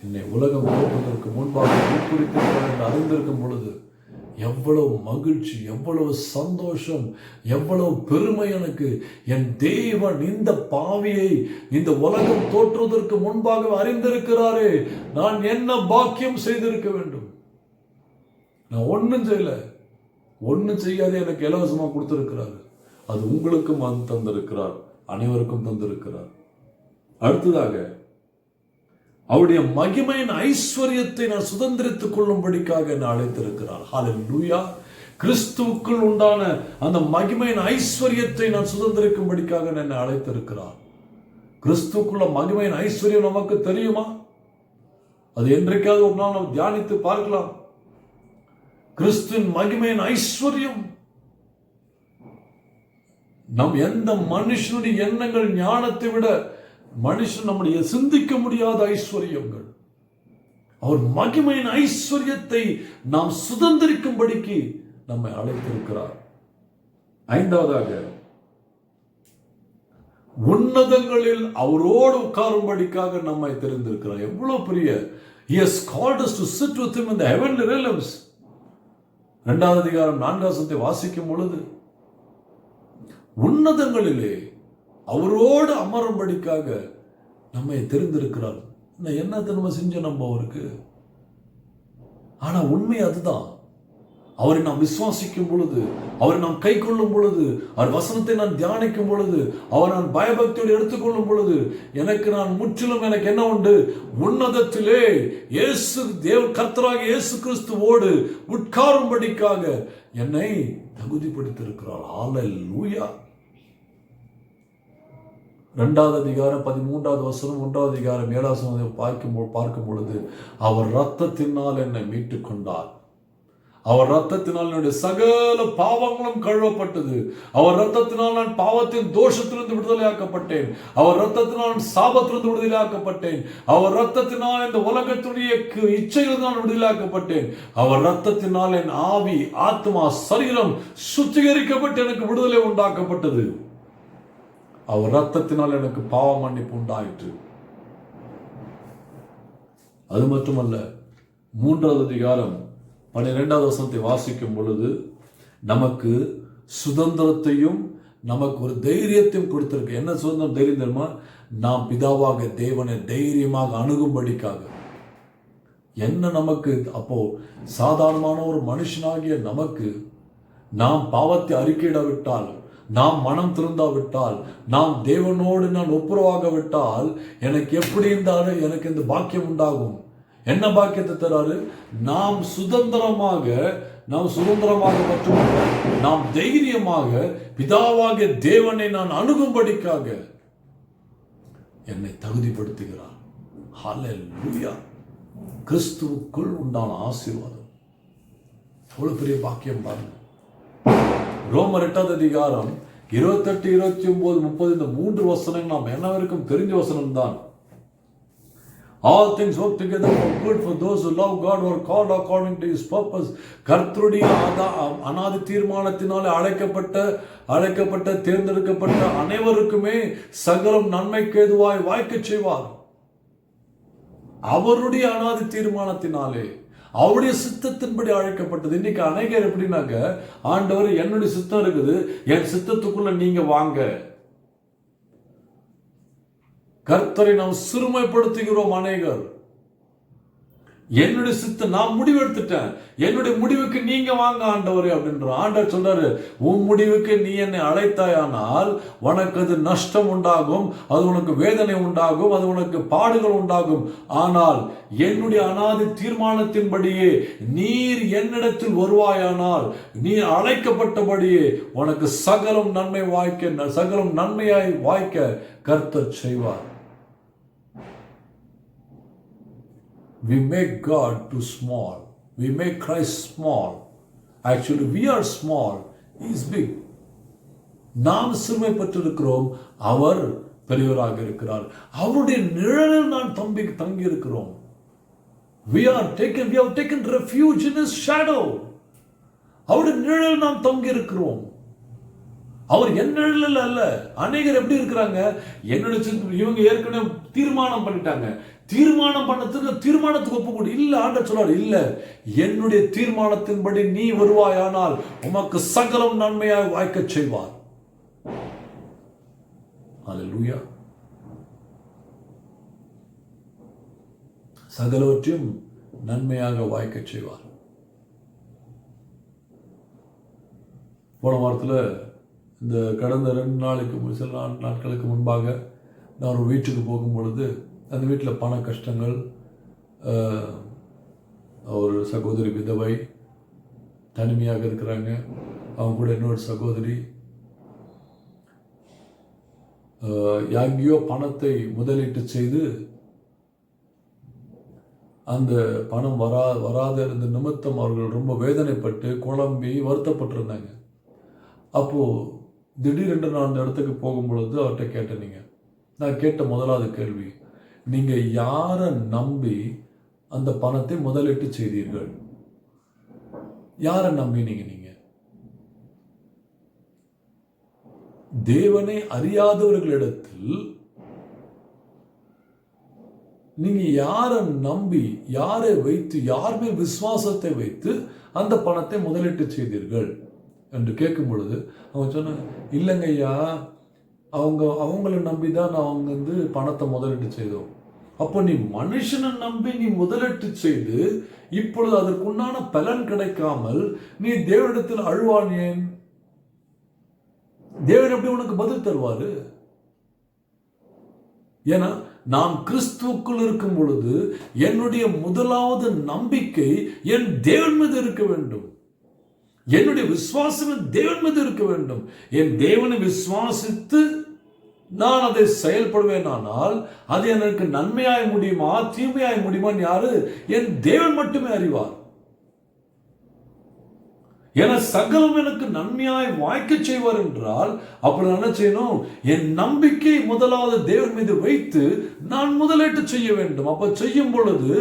என்னை உலகம் தோற்றுவதற்கு முன்பாக குறித்திருக்கிறார் அறிந்திருக்கும் பொழுது எவ்வளவு மகிழ்ச்சி, எவ்வளவு சந்தோஷம், எவ்வளவு பெருமை எனக்கு. என் தேவன் இந்த பாவியை இந்த உலகம் தோற்றுவதற்கு முன்பாக அறிந்திருக்கிறாரே, நான் என்ன பாக்கியம் செய்திருக்க வேண்டும். நான் ஒன்றும் செய்யல, ஒன்றும் செய்யாத எனக்கு இலவசமா கொடுத்திருக்கிறார். அது உங்களுக்கும் தந்திருக்கிறார், அனைவருக்கும் தந்திருக்கிறார். அடுத்ததாக அவருடைய மகிமையின் ஐஸ்வர்யத்தை நான் சுதந்திரித்துக் கொள்ளும்படிக்காக என்னை அழைத்திருக்கிறார். ஹல்லேலூயா. கிறிஸ்துவுக்குள் உண்டான அந்த மகிமையின் ஐஸ்வர்யத்தை நான் சுதந்திரிக்கும்படிக்காக என்னை அழைத்திருக்கிறார். கிறிஸ்துவுக்குள்ள மகிமையின் ஐஸ்வர்யம் நமக்கு தெரியுமா? அது என்றைக்காவது ஒரு நாள் நாம் தியானித்து பார்க்கலாம். கிறிஸ்துவின் மகிமையின் ஐஸ்வர்யம் நம் எந்த மனுஷனுடைய எண்ணங்கள் ஞானத்தை விட மனுஷன் நம்முடைய சிந்திக்க முடியாத ஐஸ்வர்யங்கள். அவர் மகிமையின் ஐஸ்வர்யத்தை நாம் சுதந்திரிக்கும்படிக்கு நம்மை அழைத்திருக்கிறார். 5வதாக உன்னதங்களில் அவரோடு உட்காரும்படிக்காக நம்மை தெரிந்திருக்கிறார். எவ்வளவு பெரிய He has called us to sit with him in the heavenly realms. 2வது அதிகாரம் 4வது வசனத்தை வாசிக்கும் பொழுது உன்னதங்களிலே அவரோடு அமரும்படிக்காக நம்மை தெரிந்திருக்கிறார். என்னத்தை நம்ம செஞ்ச நம்ம அவருக்கு. ஆனா உண்மை அதுதான். அவரை நாம் விசுவாசிக்கும் பொழுது, அவரை நாம் கை கொள்ளும் பொழுது, அவர் வசனத்தை நான் தியானிக்கும் பொழுது, அவர் நான் பயபக்தியோடு எடுத்துக்கொள்ளும் பொழுது நான் முற்றிலும் எனக்கு என்ன உண்டு? உன்னதத்திலே கர்த்தராகிய இயேசு கிறிஸ்துவோடு உட்காரும்படிக்காக என்னை தகுதிப்படுத்தியிருக்கிறார். ஹல்லேலூயா. 2வது அதிகாரம் 13வது வசனம், 1வது அதிகாரம் 7வது வசனம் பார்க்கும் பொழுது அவர் இரத்தத்தினால் என்னை மீட்டுக் கொண்டார். அவர் இரத்தத்தினால் என்னுடைய சகல பாவங்களும் கழுவப்பட்டது. அவர் இரத்தத்தினால் நான் பாவத்தின் தோஷத்திலிருந்து விடுதலையாக்கப்பட்டேன். அவர் இரத்தத்தினால் நான் சாபத்திலிருந்து விடுதலையாக்கப்பட்டேன். அவர் இரத்தத்தினால் இந்த உலகத்துடைய இச்சையிலிருந்து நான் விடுதலையாக்கப்பட்டேன். அவர் இரத்தத்தினால் என் ஆவி, ஆத்மா, சரீரம் சுத்திகரிக்கப்பட்டு எனக்கு விடுதலை உண்டாக்கப்பட்டது. அவர் இரத்தத்தினால் எனக்கு பாவ மன்னிப்பு உண்டாயிற்று. அது மட்டுமல்ல, 3வது அதிகாரம் 12வது வசனத்தை வாசிக்கும் பொழுது நமக்கு சுதந்திரத்தையும் நமக்கு ஒரு தைரியத்தையும் கொடுத்திருக்கு. என்ன சுதந்திரம், தைரியம் தெரியுமா? நாம் பிதாவாக தேவனை தைரியமாக அணுகும்படிக்காக. என்ன நமக்கு அப்போ சாதாரணமான ஒரு மனுஷனாகிய நமக்கு நாம் பாவத்தை அறிக்கையிடாவிட்டால், நாம் மனம் திருந்தாவிட்டால், நாம் தேவனோடு நான் ஒப்புரவாகவிட்டால் எனக்கு எப்படி இருந்தாலும் எனக்கு இந்த பாக்கியம் உண்டாகும். என்ன பாக்கியத்தை தராரு? நாம் சுதந்திரமாக மட்டுமல்ல, நாம் தைரியமாக பிதாவாகிய தேவனை நான் அணுகும்படிக்காக என்னை தகுதிப்படுத்துகிறார். ஹல்லேலூயா. கிறிஸ்துவுக்குள் உண்டான ஆசீர்வாதம் எவ்வளவு பெரிய பாக்கியம் பாருங்க. ரோமர் 8வது அதிகாரம் 28, 29, 30 இந்த 3 வசனங்கள் நாம் என்னவரைக்கும் தெரிஞ்ச வசனம் தான். All things work together for good for those who love God who are called according to His purpose. கர்த்தருடைய அனாதி தீர்மானத்தினாலே அழைக்கப்பட்ட தேர்ந்தெடுக்கப்பட்ட அனைவருக்குமே சகலம் நன்மைக்கு ஏதுவாய் வாய்க்க செய்வார். அவருடைய அனாதி தீர்மானத்தினாலே அவருடைய சித்தத்தின்படி அழைக்கப்பட்டது. இன்னைக்கு அநேகர் எப்படின்னாக்க, ஆண்டவர் என்னுடைய சித்தம் இருக்குது, என் சித்தத்துக்குள்ள நீங்க வாங்க. கர்த்தரை நாம் சிறுமைப்படுத்துகிறோம். அநேகர் என்னுடைய சித்தம், நான் முடிவு எடுத்துட்டேன், என்னுடைய முடிவுக்கு நீங்க வாங்க ஆண்டவரே அப்படின்ற. ஆண்டவர் சொல்றாரு, உன் முடிவுக்கு நீ என்னை அழைத்தாயானால் உனக்கு அது நஷ்டம் உண்டாகும், அது உனக்கு வேதனை உண்டாகும், அது உனக்கு பாடுகள் உண்டாகும். ஆனால் என்னுடைய அனாதி தீர்மானத்தின்படியே நீர் என்னிடத்தில் வருவாயானால், நீ அழைக்கப்பட்டபடியே உனக்கு சகலம் நன்மையாய் வாய்க்க கர்த்தர் செய்வார். We make God too small. We make Christ small. Actually, we are small. He is big. நாம் சிறுமைப்பட்டிருக்கிறோம், அவர் பெரியவராக இருக்கிறார். அவருடைய நிழலில் நான் தங்கி இருக்கிறோம். We have taken refuge in His shadow. அவருடைய நிழலில் நாம் தங்கி இருக்கிறோம். அவர் என்ன அல்ல. அநேகர் எப்படி இருக்கிறாங்க, என்னுடைய இவங்க ஏற்கனவே தீர்மானம் பண்ணிட்டாங்க, தீர்மானம் தீர்மானத்துக்கு ஒப்புக்கூட இல்ல. ஆண்டவர் சொல்றாரு, இல்ல, என்னுடைய தீர்மானத்தின்படி நீ வருவாயானால் உமக்கு சகலம் நன்மையாய் வாய்க்க செய்வார். அல்லேலூயா. சகலவற்றையும் நன்மையாக வாய்க்க செய்வார். போன வாரத்தில் இந்த கடந்த 2 சில நாட்களுக்கு முன்பாக நான் ஒரு வீட்டுக்கு போகும் பொழுது, அந்த வீட்டில் பண கஷ்டங்கள், ஒரு சகோதரி விதவை தனிமையாக இருக்கிறாங்க, அவங்க கூட இன்னொரு சகோதரி எங்கேயோ பணத்தை முதலீட்டு செய்து அந்த பணம் வராத இருந்த நிமித்தம் அவர்கள் ரொம்ப வேதனைப்பட்டு குழம்பி வருத்தப்பட்டிருந்தாங்க. அப்போது திடீரென்று நான் அந்த இடத்துக்கு போகும் பொழுது அவர்கிட்ட கேட்டேன், நான் கேட்ட முதலாவது கேள்வி, நீங்கள் யாரை நம்பி அந்த பணத்தை முதலீட்டு செய்தீர்கள்? யாரை நம்பினீங்க? நீங்க தேவனை அறியாதவர்களிடத்தில் நீங்க யாரை நம்பி, யாரை வைத்து, யார் மேல் விசுவாசத்தை வைத்து அந்த பணத்தை முதலீட்டு செய்தீர்கள் என்று கேட்கும் பொழுது அவங்க சொன்னாங்க, இல்லைங்க ஐயா, அவங்கள நம்பி தான் அவங்க பணத்தை முதலீட்டு செய்தோம். அப்போ நீ மனுஷனை நம்பி நீ முதலீட்டு செய்து இப்பொழுது அதற்குண்டான பலன் கிடைக்காமல் நீ தேவனிடத்தில் அழுவான் ஏன்? தேவன் எப்படி உனக்கு பதில் தருவாரு? ஏன்னா நாம் கிறிஸ்துவுக்குள் இருக்கும் பொழுது என்னுடைய முதலாவது நம்பிக்கை என் தேவன் மீது இருக்க வேண்டும். என்னுடைய விசுவாசம் தேவன் மீது இருக்க வேண்டும். என் தேவனை விசுவாசித்து நான் அதை செயல்படுவேனானால் அது எனக்கு நன்மையாய் முடியுமா தீமையாய் முடியுமான்னு யாரு? என் தேவன் மட்டுமே அறிவார். என சகலம் எனக்கு நன்மையாய் வாய்க்க செய்வார் என்றால் அப்படி என்ன செய்யணும்? என் நம்பிக்கை முதலாவது தேவன் மீது வைத்து நான் முதலீட்டு செய்ய வேண்டும். அப்ப செய்யும் பொழுது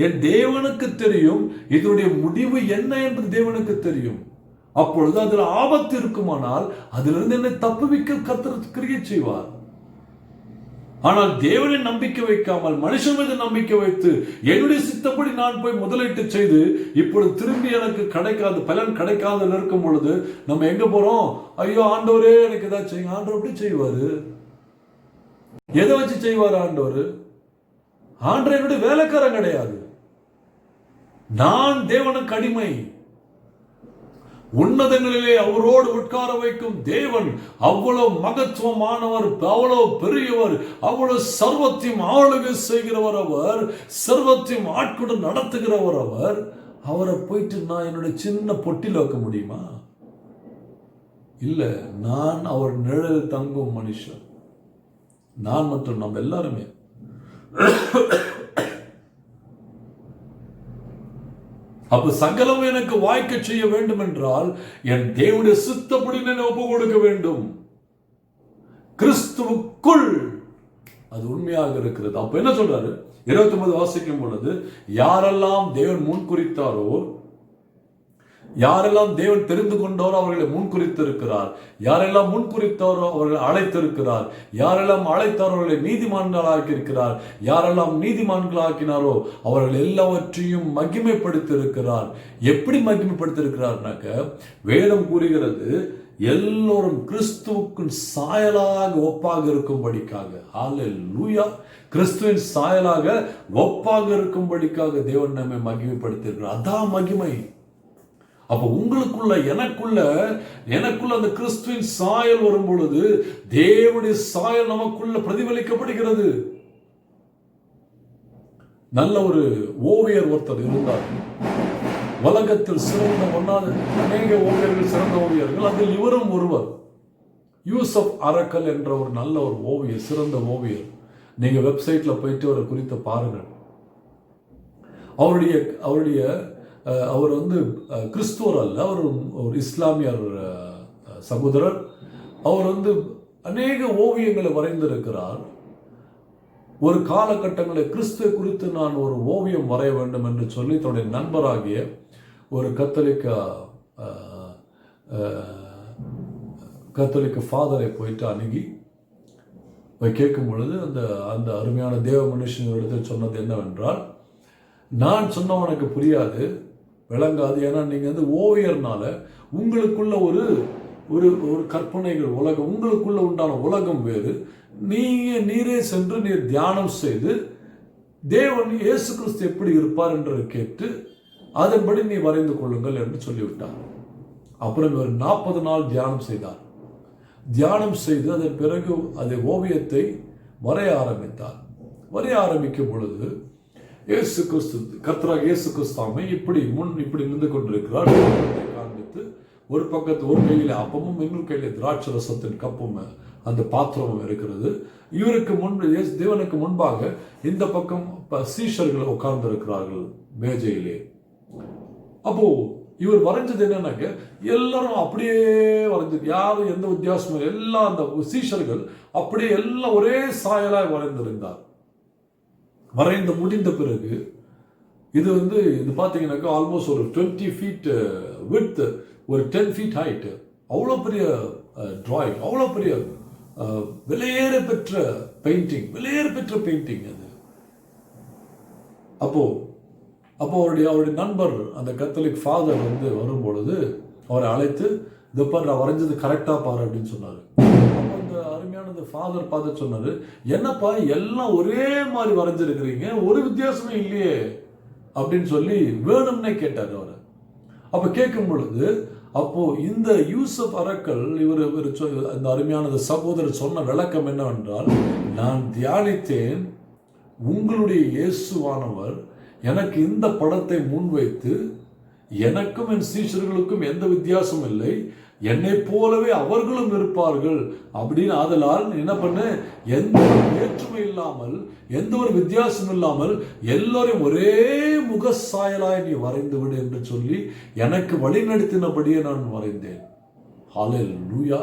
என் தேவனுக்கு தெரியும் இதனுடைய முடிவு என்ன என்று தேவனுக்கு தெரியும். அப்பொழுது அதில் ஆபத்து இருக்குமானால் அதிலிருந்து என்னை தப்புவிக்க கர்த்தர் கிரியை செய்வார். ஆனால் தேவனை நம்பிக்கை வைக்காமல் மனுஷன் மீது நம்பிக்கை வைத்து என்னுடைய சித்தப்படி நான் போய் முதலீட்டு செய்து இப்பொழுது திரும்பி எனக்கு கிடைக்காது, பலன் கிடைக்காத இருக்கும் பொழுது நம்ம எங்க போறோம்? ஐயோ ஆண்டவரே எனக்கு ஏதாவது செய்யுங்க. ஆண்டவர் எப்படி செய்வாரு? எதை வச்சு செய்வாரு ஆண்டவர்? ஆண்டவர் என்னுடைய வேலைக்காரன் கிடையாது. நான் தேவனுக்கு அடிமை. உன்னதங்களிலே அவரோடு உட்கார வைக்கும் தேவன் அவ்வளவு மகத்துவமானவர், அவ்வளவு பெரியவர், அவ்வளவு சர்வத்தையும் ஆளுகை செய்கிறவர், அவர் சர்வத்தையும் ஆட்கொண்டு நடத்துகிறவர். அவரை போயிட்டு நான் என்னுடைய சின்ன பொட்டில் வைக்க முடியுமா? இல்ல, நான் அவர் நிழல் தங்கும் மனுஷன். நான் மற்றும் நம்ம எல்லாருமே. அப்ப சகலம் எனக்கு வாய்க்க செய்ய வேண்டும் என்றால் என் தேவனுடைய சித்தப்படி நான் ஒப்பு கொடுக்க வேண்டும். கிறிஸ்துவுக்குள் அது உண்மையாக இருக்கிறது. அப்ப என்ன சொல்றாரு? 29 வாசிக்கும் பொழுது, யாரெல்லாம் தேவன் முன்குறித்தாரோ, யாரெல்லாம் தேவன் தெரிந்து கொண்டோரோ அவர்களை முன்குறித்திருக்கிறார். யாரெல்லாம் முன்குறித்தாரோ அவர்களை அழைத்திருக்கிறார். யாரெல்லாம் அழைத்தாரோ அவர்களை நீதிமான்களாக்கி இருக்கிறார். யாரெல்லாம் நீதிமான்களாக்கினாரோ அவர்கள் எல்லாவற்றையும் மகிமைப்படுத்தியிருக்கிறார். எப்படி மகிமைப்படுத்தியிருக்கிறார்னாக்க, வேதம் கூறுகிறது எல்லோரும் கிறிஸ்துவுக்கு சாயலாக ஒப்பாக இருக்கும்படிக்காக. ஹல்லேலூயா! கிறிஸ்துவின் சாயலாக ஒப்பாக இருக்கும்படிக்காக தேவன் நம்மை மகிமைப்படுத்தியிருக்கிறார். அதான் மகிமை. அப்ப உங்களுக்குள்ள எனக்குள்ள அந்த கிறிஸ்துவின் சாயல் வரும் பொழுது தேவனுடைய சாயல் நமக்குள்ள பிரதிபலிக்கப்படுகிறது. நல்ல ஒரு ஓவியர் ஒருத்தர் இருந்தார். உலகத்தில் சிறந்த அநேக ஓவியர்கள், சிறந்த ஓவியர்கள், அதில் இவரும் ஒருவர். யூசப் அரக்கல் என்ற ஒரு நல்ல ஒரு ஓவியர், சிறந்த ஓவியர். நீங்க வெப்சைட்ல போயிட்டு அவரை குறித்து பாருங்கள். அவர் கிறிஸ்துவர் அல்ல, அவர் ஒரு இஸ்லாமியர் சகோதரர். அவர் அநேக ஓவியங்களை வரைந்திருக்கிறார். ஒரு காலகட்டங்களில் கிறிஸ்துவை குறித்து நான் ஒரு ஓவியம் வரைய வேண்டும் என்று சொல்லி தன்னுடைய நண்பராகிய ஒரு கத்தோலிக்க ஃபாதரை போயிட்டு அணுகி கேட்கும் பொழுது அந்த அருமையான தேவ மனுஷனிடத்தில் சொன்னது என்னவென்றால், நான் சொன்னவனுக்கு புரியாது, விளங்காது. ஏன்னா நீங்க ஓவியர்னால உங்களுக்குள்ள ஒரு ஒரு கற்பனைகள் உலகம், உங்களுக்குள்ள உண்டான உலகம் வேறு. நீரே சென்று நீர் தியானம் செய்து தேவன் இயேசு கிறிஸ்து எப்படி இருப்பார் என்று கேட்டு அதன்படி நீ வரைந்து கொள்ளுங்கள் என்று சொல்லிவிட்டார். அப்புறம் ஒரு 40 நாள் தியானம் செய்தார். தியானம் செய்து அதன் பிறகு அதை ஓவியத்தை வரைய ஆரம்பித்தார். வரைய ஆரம்பிக்கும் பொழுது இயேசு கிறிஸ்து, கர்த்தராகிய இயேசு கிறிஸ்துவை இப்படி நின்று கொண்டிருக்கிறார். காண்பித்து ஒரு கையில அப்பமும் இன்னொரு கையில திராட்சை ரசத்தின் கப்பும் அந்த பாத்திரமும் இருக்கிறது. இவருக்கு தேவனுக்கு முன்பாக இந்த பக்கம் சீஷர்கள் உட்கார்ந்து இருக்கிறார்கள் மேஜையிலே. அப்போ இவர் வரைஞ்சது என்னன்னாக்க, எல்லாரும் அப்படியே வரைஞ்சது, யாரும் எந்த வித்தியாசமும், எல்லாம் அந்த சீஷர்கள் அப்படியே எல்லாம் ஒரே சாயலாய் வரைந்திருந்தார். வரைந்து முடிந்த பிறகு இது பார்த்தீங்கன்னாக்கா ஆல்மோஸ்ட் ஒரு 20 feet விட்த், ஒரு 10 feet ஹைட். அவ்வளோ பெரிய டிராயிங், அவ்வளோ பெரிய விலையேற பெற்ற பெயிண்டிங் அது. அப்போ அவருடைய நண்பர் அந்த கத்தோலிக் ஃபாதர் வரும்பொழுது அவரை அழைத்து, இதப்பார் நான் வரைஞ்சது கரெக்டா பாரு அப்படின்னு சொன்னாரு. அந்த அருமையான ஃபாதர் பார்த்து சொன்னாரு, என்னப்பா எல்லாம் ஒரே மாதிரி வரைஞ்சிருக்கிறீங்க, ஒரு வித்தியாசமே இல்லையே அப்படின்னு சொல்லி வேணும்னே கேட்டார் அவர். அப்ப கேட்கும் பொழுது இந்த யூசப் அரக்கல் இந்த அருமையான சகோதரர் சொன்ன விளக்கம் என்னவென்றால், நான் தியானித்தேன், உங்களுடைய இயேசுவானவர் எனக்கு இந்த படத்தை முன்வைத்து, எனக்கும் என் சீஷர்களுக்கும் எந்த வித்தியாசம் இல்லை, என்னை போலவே அவர்களும் இருப்பார்கள் அப்படின்னு. ஆதலால் என்ன பண்ண, எந்த ஒரு வேற்றுமை இல்லாமல், எந்த ஒரு வித்தியாசம் இல்லாமல் எல்லாரையும் ஒரே முக சாயலாய் நீ வரைந்து விடு என்று சொல்லி எனக்கு வழிநடத்தினபடியே நான் வரைந்தேன். ஹல்லேலூயா!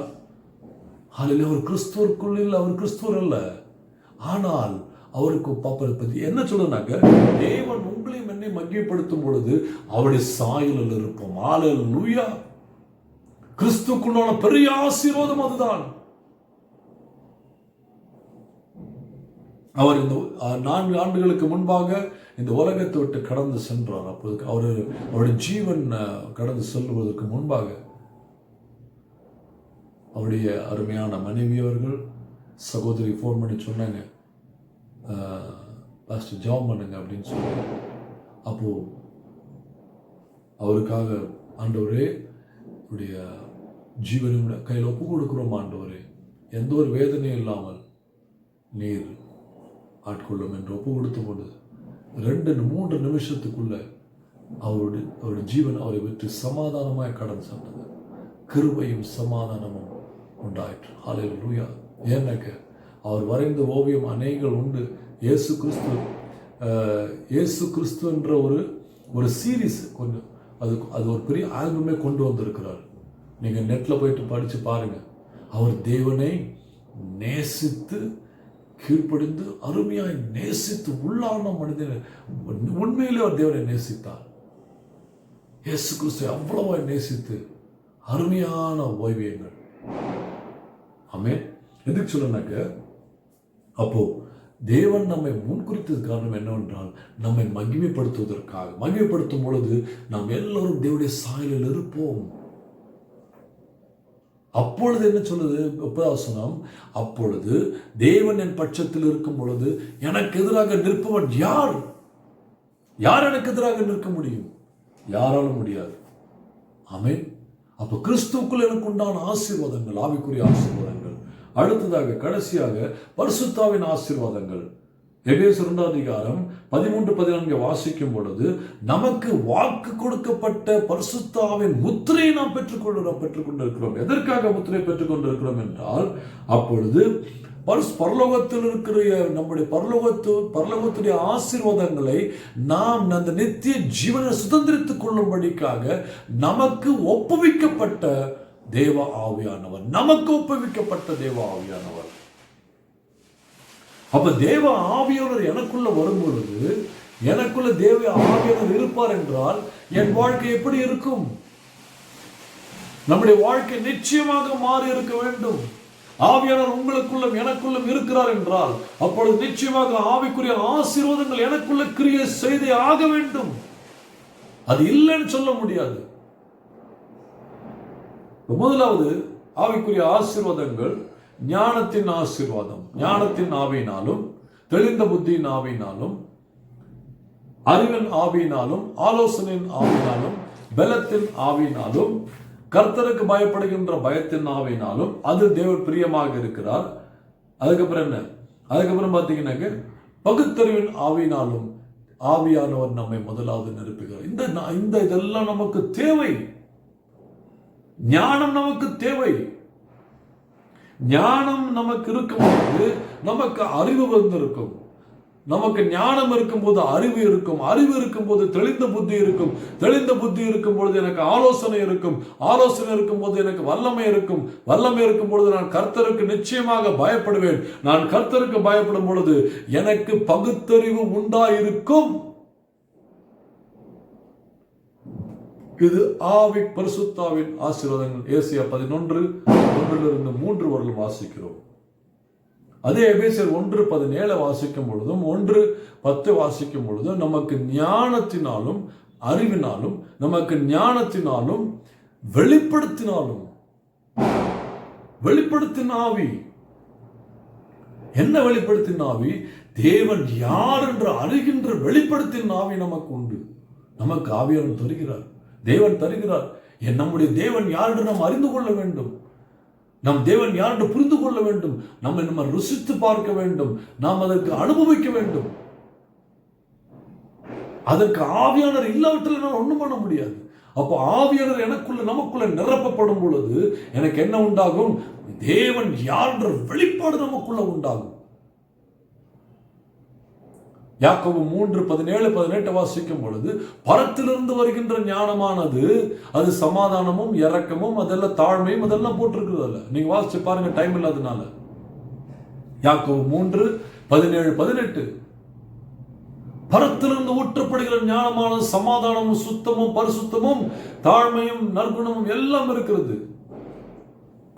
ஹல்லேலூயா! அவர் கிறிஸ்துவுக்குள், அவர் கிறிஸ்துவர் அல்ல, ஆனால் அவருக்கு பத்தி என்ன சொல்லுனாக்க, தேவன் உங்களையும் என்னை மகிமைப்படுத்தும் பொழுது அவருடைய சாயலில் இருப்போம். ஹல்லேலூயா! கிறிஸ்துக்குள்ளான பெரிய ஆசீர்வாதம் அதுதான். அவர் இந்த 4 ஆண்டுகளுக்கு முன்பாக இந்த உலகத்தை விட்டு கடந்து சென்றார். அப்போது அவருடைய ஜீவன் கடந்து செல்வதற்கு முன்பாக அவருடைய அருமையான மனைவி அவர்கள் சகோதரி ஃபோன் பண்ணி சொன்னாங்க, பாஸ்டர் ஜெபம் பண்ணுங்க அப்படின்னு சொல்லி. அப்போ அவருக்காக, ஆண்டவரே உடைய ஜீவனை கையில் ஒப்பு கொடுக்கிறோம் ஆண்டவரே, எந்த ஒரு வேதனையும் இல்லாமல் நீர் ஆட்கொள்ளும் என்று ஒப்பு கொடுத்த போது 2-3 நிமிஷத்துக்குள்ள அவருடைய ஜீவன் அவரை விட்டு சமாதானமாய் கடந்து சென்றது. கிருபையும் சமாதானமும் உண்டாயிற்று. ஹல்லேலூயா! ஏன்னாக்க அவர் வரைந்த ஓவியம் அநேகங்கள் உண்டு. இயேசு கிறிஸ்து என்ற ஒரு சீரீஸ், கொஞ்சம் அது ஒரு பெரிய ஆல்பமே கொண்டு வந்திருக்கிறார். நீங்கள் நெட்டில் போயிட்டு படித்து பாருங்கள். அவர் தேவனை நேசித்து கீழ்ப்படிந்து அருமையாய் நேசித்து உள்ளான மனிதனை உண்மையிலே அவர் தேவனை நேசித்தார். இயேசு கிறிஸ்து அவ்வளவாய் நேசித்து அருமையான ஓய்வியங்கள். ஆமென். எதுக்கு சொல்லனாக்க, அப்போ தேவன் நம்மை முன்குறித்தது காரணம் என்னவென்றால் நம்மை மகிமைப்படுத்துவதற்காக. மகிமைப்படுத்தும் பொழுது நாம் எல்லோரும் தேவனுடைய சாயலில் இருப்போம். அப்பொழுது என்ன சொல்லுது 30வது வசனம், அப்பொழுது தேவன் என் பட்சத்தில் இருக்கும் பொழுது எனக்கு எதிராக நிற்பவன் யார்? யார் எனக்கு எதிராக நிற்க முடியும்? யாராலும் முடியாது. ஆமென். அப்போ கிறிஸ்துவுக்குள் எனக்கு உண்டான ஆசீர்வாதங்கள், ஆவிக்குரிய ஆசீர்வாதங்கள். அடுத்ததாக கடைசியாக பரிசுத்தாவின் ஆசீர்வாதங்கள். எபேசியர் 2:13-14 வாசிக்கும் பொழுது நமக்கு வாக்கு கொடுக்கப்பட்ட பரிசுத்தாவின் முத்திரையை நாம் பெற்றுக்கொண்டிருக்கிறோம். எதற்காக முத்திரை பெற்றுக்கொண்டிருக்கிறோம் என்றால், அப்பொழுது பரலோகத்தில் இருக்கிற நம்முடைய பரலோகத்துடைய ஆசீர்வாதங்களை நாம் அந்த நித்திய ஜீவனை சுதந்திரித்துக் கொள்ளும்படிக்காக நமக்கு ஒப்புவிக்கப்பட்ட தேவ ஆவியானவர். நமக்கு ஒப்புவிக்கப்பட்ட தேவ ஆவியானவர். அப்ப தேவ ஆவியானவர் எனக்குள்ள வரும் பொழுது, எனக்குள்ள தேவ ஆவியானவர் இருப்பார் என்றால் என் வாழ்க்கை எப்படி இருக்கும்? நம்முடைய வாழ்க்கை நிச்சயமாக மாறி இருக்க வேண்டும். ஆவியானவர் உங்களுக்குள்ளும் எனக்குள்ளும் இருக்கிறார் என்றால் அப்பொழுது நிச்சயமாக ஆவிக்குரிய ஆசீர்வாதங்கள் எனக்குள்ள கிரியை செய்தே ஆக வேண்டும். அது இல்லைன்னு சொல்ல முடியாது. முதலாவது ஆவிக்குரிய ஆசீர்வாதங்கள் ஞானத்தின் ஆசீர்வாதம். ஞானத்தின் ஆவியினாலும், தெளிந்த புத்தியின் ஆவியினாலும், அறிவின் ஆவியினாலும், ஆலோசனையின் ஆவியினாலும், பலத்தின் ஆவியினாலும், கர்த்தருக்கு பயப்படுகின்ற பயத்தின் ஆவியினாலும், அது தேவன் பிரியமாக இருக்கிறார். அதுக்கப்புறம் என்ன? அதுக்கப்புறம் பார்த்தீங்கன்னாக்க பகுத்தறிவின் ஆவியினாலும் ஆவியானவர் நம்மை முதலாவது நிரப்புகிறார். இந்த இதெல்லாம் நமக்கு தேவை. ஞானம் நமக்கு தேவை. ஞானம் நமக்கு இருக்கும்போது நமக்கு அறிவு வந்திருக்கும். நமக்கு ஞானம் இருக்கும்போது அறிவு இருக்கும். அறிவு இருக்கும்போது தெளிந்த புத்தி இருக்கும். தெளிந்த புத்தி இருக்கும் பொழுது எனக்கு ஆலோசனை இருக்கும். ஆலோசனை இருக்கும் போது எனக்கு வல்லமை இருக்கும். வல்லமை இருக்கும் பொழுது நான் கர்த்தருக்கு நிச்சயமாக பயப்படுவேன். நான் கர்த்தருக்கு பயப்படும் பொழுது எனக்கு பகுத்தறிவு உண்டாயிருக்கும். இது ஆவி பரிசுத்தாவின் ஆசீர்வாதங்கள். ஏசாயா 11:1-3 வரை வாசிக்கிறோம். அதே எபேசியர் 1:17 வாசிக்கும் பொழுதும் 1:10 வாசிக்கும் பொழுதும் நமக்கு ஞானத்தினாலும் அறிவினாலும், நமக்கு ஞானத்தினாலும் வெளிப்படுத்தினாலும், வெளிப்படுத்தின ஆவி. என்ன வெளிப்படுத்தின ஆவி? தேவன் யார் என்று அறிகின்ற வெளிப்படுத்தின ஆவி நமக்கு உண்டு. நமக்கு ஆவியானவர் தருகிறார். தேவன் தருகிறார். நம்முடைய தேவன் யார் என்று நாம் அறிந்து கொள்ள வேண்டும். நம் தேவன் யார் என்று புரிந்து கொள்ள வேண்டும். நம்ம ருசித்து பார்க்க வேண்டும். நாம் அதற்கு அனுபவிக்க வேண்டும். அதற்கு ஆவியானவர் இல்லாவிட்டால் நான் ஒண்ணும் பண்ண முடியாது. அப்போ ஆவியானவர் எனக்குள்ள நமக்குள்ள நிரப்பப்படும் பொழுது எனக்கு என்ன உண்டாகும்? தேவன் யார் என்ற வெளிப்பாடு நமக்குள்ள உண்டாகும். யாக்கோபு 3:17-18 வாசிக்கும் பொழுது பரத்திலிருந்து வருகின்ற ஞானமானது அது சமாதானமும் இரக்கமும் அதெல்லாம் தாழ்மையும் அதெல்லாம் போட்டிருக்கிறதுல. நீங்க வாசிச்சு பாருங்க, டைம் இல்லாதனால. யாக்கோபு 3:17-18 பரத்திலிருந்து ஊற்றப்படுகிற ஞானமானது சமாதானமும் சுத்தமும் பரிசுத்தமும் தாழ்மையும் நற்குணமும் எல்லாம் இருக்கிறது.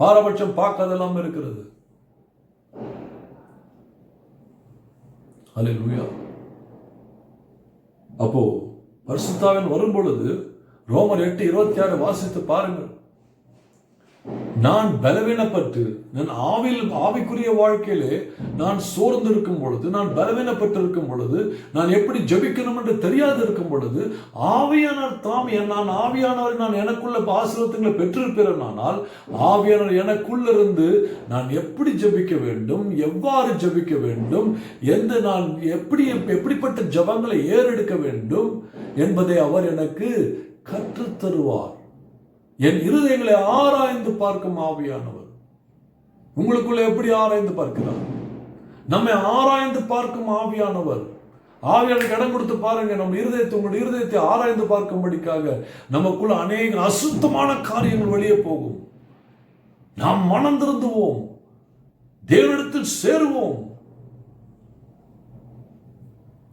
பாரபட்சம் பார்க்காதெல்லாம் இருக்கிறது. அல்லேலூயா. அப்போ பரிசுத்தாவின் வரும் பொழுது ரோமர் 8:26 வாசித்து பாருங்கள். நான் பலவீனப்பட்டு நான் ஆவிக்குரிய வாழ்க்கையிலே நான் சோர்ந்து இருக்கும் பொழுது, நான் பலவீனப்பட்டு இருக்கும் பொழுது, நான் எப்படி ஜெபிக்கணும் என்று தெரியாது இருக்கும் பொழுது ஆவியானவர் தாமே, நான் ஆவியானவரை நான் எனக்குள்ள ஆசீர்வாதங்களை பெற்றிருப்பேன். ஆனால் ஆவியானவர் எனக்குள்ள இருந்து நான் எப்படி ஜெபிக்க வேண்டும், எவ்வாறு ஜெபிக்க வேண்டும், நான் எப்படிப்பட்ட ஜெபங்களை ஏறெடுக்க வேண்டும் என்பதை அவர் எனக்கு கற்றுத்தருவார். என் இருதயங்களை ஆராய்ந்து பார்க்கும் ஆவியானவர். உங்களுக்குள்ள எப்படி ஆராய்ந்து பார்க்கிறார்? நம்மை ஆராய்ந்து பார்க்கும் ஆவியானவர். ஆவியானவருக்கு இடம் கொடுத்து பாருங்க. நம்ம இருதயத்தை, உங்களுடைய இருதயத்தை ஆராய்ந்து பார்க்கும்படிக்காக நமக்குள்ள அநேக அசுத்தமான காரியங்கள் வெளியே போகும். நாம் மனம் திருந்துவோம். தேவனிடத்தில் சேருவோம்.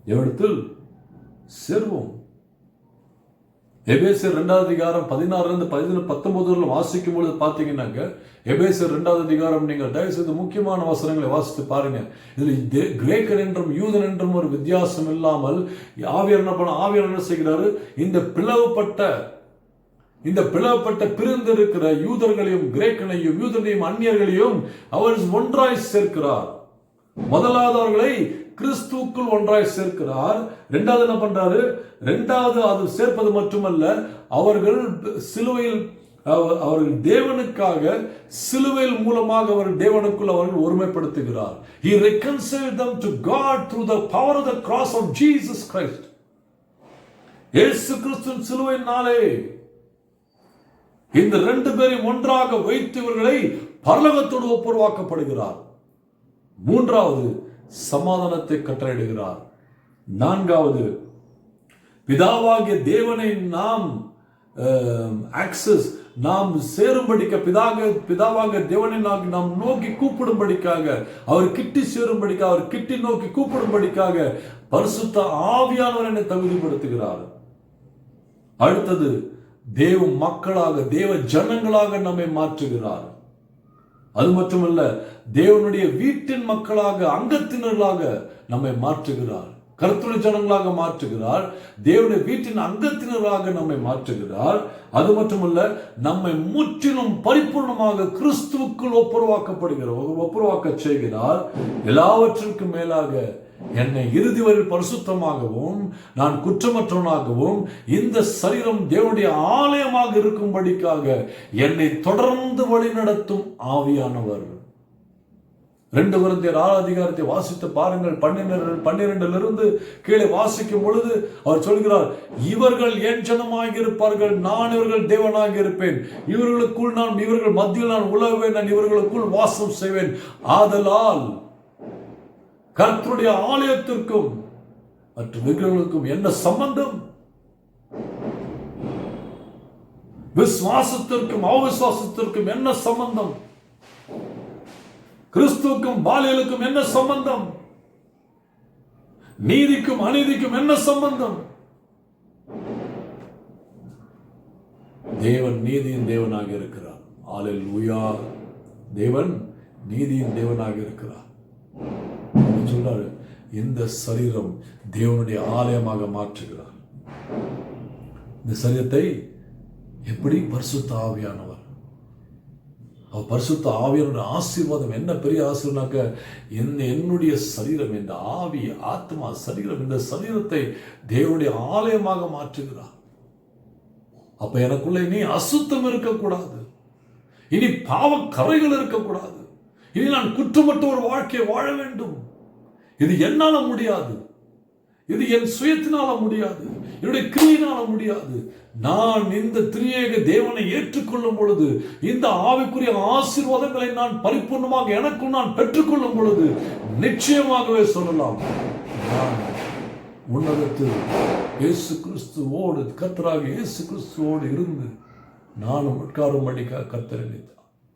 தேவனிடத்தில் சேருவோம். எபேசியர் 2வது அதிகாரம் 16-19 வாசிக்கும் பொழுது பார்த்தீங்கன்னாக்க, எபேசியர் 2வது அதிகாரம் நீங்கள் தயவு செய்து முக்கியமான வசனங்களை வாசித்து பாருங்க. இதில் கிரேக்கன் என்றும் யூதன் என்றும் ஒரு வித்தியாசம் இல்லாமல் ஆவியார் என்ன செய்கிறாரு, இந்த பிளவுபட்ட பிரிந்திருக்கிற யூதர்களையும் கிரேக்கனையும் யூதனையும் அந்நியர்களையும் அவர் ஒன்றாய் சேர்க்கிறார். முதலாவது அவர்களை கிறிஸ்துவுக்குள் ஒன்றாய் சேர்க்கிறார். இரண்டாவது என்ன பண்றாரு, இரண்டாவது அது சேர்ப்பது மட்டுமல்ல, அவர்கள் சிலுவையில் அவர்கள் தேவனுக்காக சிலுவையில் மூலமாக அவர்கள் தேவனுக்குள் அவர்கள் ஒருமைப்படுத்துகிறார். He reconciled them to God through the power of the cross of Jesus Christ. இயேசு கிறிஸ்துவின் சிலுவையினாலே இந்த ரெண்டு பேரையும் ஒன்றாக வைத்து இவர்களை பரலோகத்தோடு ஒப்புரவாக்கப்படுகிறார். மூன்றாவது சமாதானத்தை கட்டளையிடுகிறார். நான்காவது பிதாவாகிய தேவனை நாம் சேரும்படிக்க பிதாவாகிய தேவனை நாம் நோக்கி கூப்பிடும்படிக்காக, அவர் கிட்டி சேரும்படிக்காக, அவர் கிட்டி நோக்கி கூப்பிடும்படிக்காக பரிசுத்த ஆவியானவர் என்னை தகுதிப்படுத்துகிறார். அடுத்தது தேவ மக்களாக, தேவ ஜனங்களாக நம்மை மாற்றுகிறார். அது மட்டுமல்ல, தேவனுடைய வீட்டின் மக்களாக, அங்கத்தினர்களாக நம்மை மாற்றுகிறார். கர்த்தருடைய ஜனங்களாக மாற்றுகிறார். தேவனுடைய வீட்டின் அங்கத்தினராக நம்மை மாற்றுகிறார். அது மட்டுமல்ல, நம்மை முற்றிலும் பரிபூர்ணமாக கிறிஸ்துவுக்குள் ஒப்புரவாக்க செய்கிறார். எல்லாவற்றிற்கும் மேலாக என்னை இறுதி வரை பரிசுத்தமாகவும் நான் குற்றமற்றவனாகவும் இந்த சரீரம் தேவனுடைய ஆலயமாக இருக்கும்படிக்காக என்னை தொடர்ந்து வழிநடத்தும் ஆவியானவர். 2 கொரிந்தியர் 6 அதிகாரத்தை வாசித்து பாருங்கள். 12 கீழே வாசிக்கும் பொழுது அவர் சொல்கிறார், இவர்கள் என் ஜனமாக இருப்பார்கள், நான் இவர்கள் தேவனாக இருப்பேன், இவர்கள் மத்தியில் நான் உலகுவேன், நான் இவர்களுக்குள் வாசம் செய்வேன். ஆதலால் கர்த்தருடைய ஆலயத்திற்கும் மற்ற விக்கிரகங்களுக்கும் என்ன சம்பந்தம்? விசுவாசத்திற்கும் அவிசுவாசத்திற்கும் என்ன சம்பந்தம்? கிறிஸ்துவுக்கும் பாலியலுக்கும் என்ன சம்பந்தம்? நீதிக்கும் அநீதிக்கும் என்ன சம்பந்தம்? தேவன் நீதியின் தேவனாக இருக்கிறார். அல்லேலூயா. தேவன் நீதியின் தேவனாக இருக்கிறார். சொல்றாரு, இந்த சரீரம் தேவனுடைய ஆலயமாக மாற்றுகிறார். இந்த சரீரத்தை எப்படி? பரிசுத்த ஆவியானவர். பரிசுத்த ஆவியானோட ஆசீர்வாதம் என்ன பெரிய ஆசீர்வாதம்னாக்க, என்னுடைய சரீரம், இந்த ஆவி, ஆத்மா, சரீரம், இந்த சரீரத்தை தேவனுடைய ஆலயமாக மாற்றுகிறார். அப்ப எனக்குள்ள இனி அசுத்தம் இருக்கக்கூடாது, இனி பாவ கரைகள் இருக்கக்கூடாது, இனி நான் குற்றமற்ற ஒரு வாழ்க்கையை வாழ வேண்டும். இது என்னால முடியாது, இது என் சுயத்தினால முடியாது, என்னுடைய கிரியினால முடியாது. நான் இந்த திரியேக தேவனை ஏற்றுக்கொள்ளும் பொழுது, இந்த ஆவிக்குரிய ஆசீர்வாதங்களை நான் பரிபூர்ணமாக எனக்குள் நான் பெற்றுக்கொள்ளும் பொழுது நிச்சயமாகவே சொல்லலாம், நான் உன்னதத்தில் இயேசு கிறிஸ்துவோடு, கர்த்தராக இயேசு கிறிஸ்துவோடு இருந்து நானும் உட்காரும்படிக்காக கர்த்தர் என்னை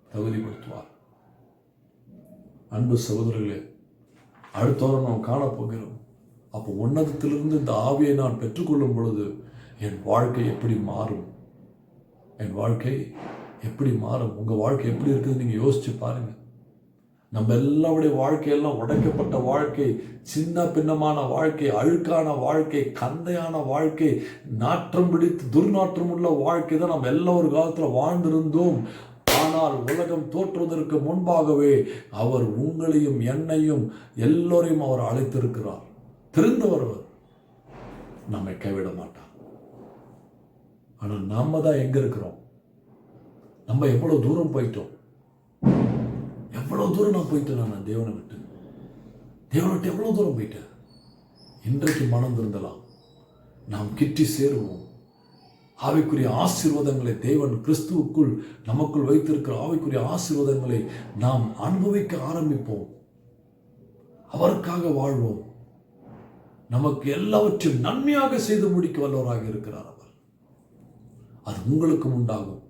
தகுதிப்படுத்துவார். அன்பு சகோதரர்களே, அடுத்த வாரம் நாம் காணப்போகிறோம். அப்போ உன்னதத்திலிருந்து இந்த ஆவியை நான் பெற்றுக்கொள்ளும் பொழுது என் வாழ்க்கை எப்படி மாறும்? என் வாழ்க்கை எப்படி மாறும்? உங்கள் வாழ்க்கை எப்படி இருக்குது நீங்கள் யோசிச்சு பாருங்க. நம்ம எல்லாருடைய வாழ்க்கையெல்லாம் உடைக்கப்பட்ட வாழ்க்கை, சின்ன பின்னமான வாழ்க்கை, அழுக்கான வாழ்க்கை, கந்தையான வாழ்க்கை, நாற்றம் பிடித்து துர்நாற்றம் உள்ள வாழ்க்கை தான் நம்ம எல்லா ஒரு காலத்தில் வாழ்ந்திருந்தோம். ஆனால் உலகம் தோற்றுவதற்கு முன்பாகவே அவர் உங்களையும் என்னையும் எல்லோரையும் அவர் அழைத்திருக்கிறார். திருந்தவர் நம்மை கைவிட மாட்டார். ஆனால் நாம தான் எங்க இருக்கிறோம்? நம்ம எவ்வளவு தூரம் போயிட்டோம்? எவ்வளவு தூரம் நான் போயிட்டேன்? நான் தேவனை விட்டு எவ்வளவு தூரம் போயிட்டேன்? இன்றைக்கு மனம் திருந்தலாம், நாம் கிட்டி சேருவோம். ஆவிக்குரிய ஆசீர்வாதங்களை தேவன் கிறிஸ்துவுக்குள் நமக்குள் வைத்திருக்கிற ஆவிக்குரிய ஆசீர்வாதங்களை நாம் அனுபவிக்க ஆரம்பிப்போம். அவருக்காக வாழ்வோம். நமக்கு எல்லாவற்றையும் நன்மையாக செய்து முடிக்க வல்லவராக இருக்கிறார் அவர். அது உங்களுக்கும் உண்டாகும்,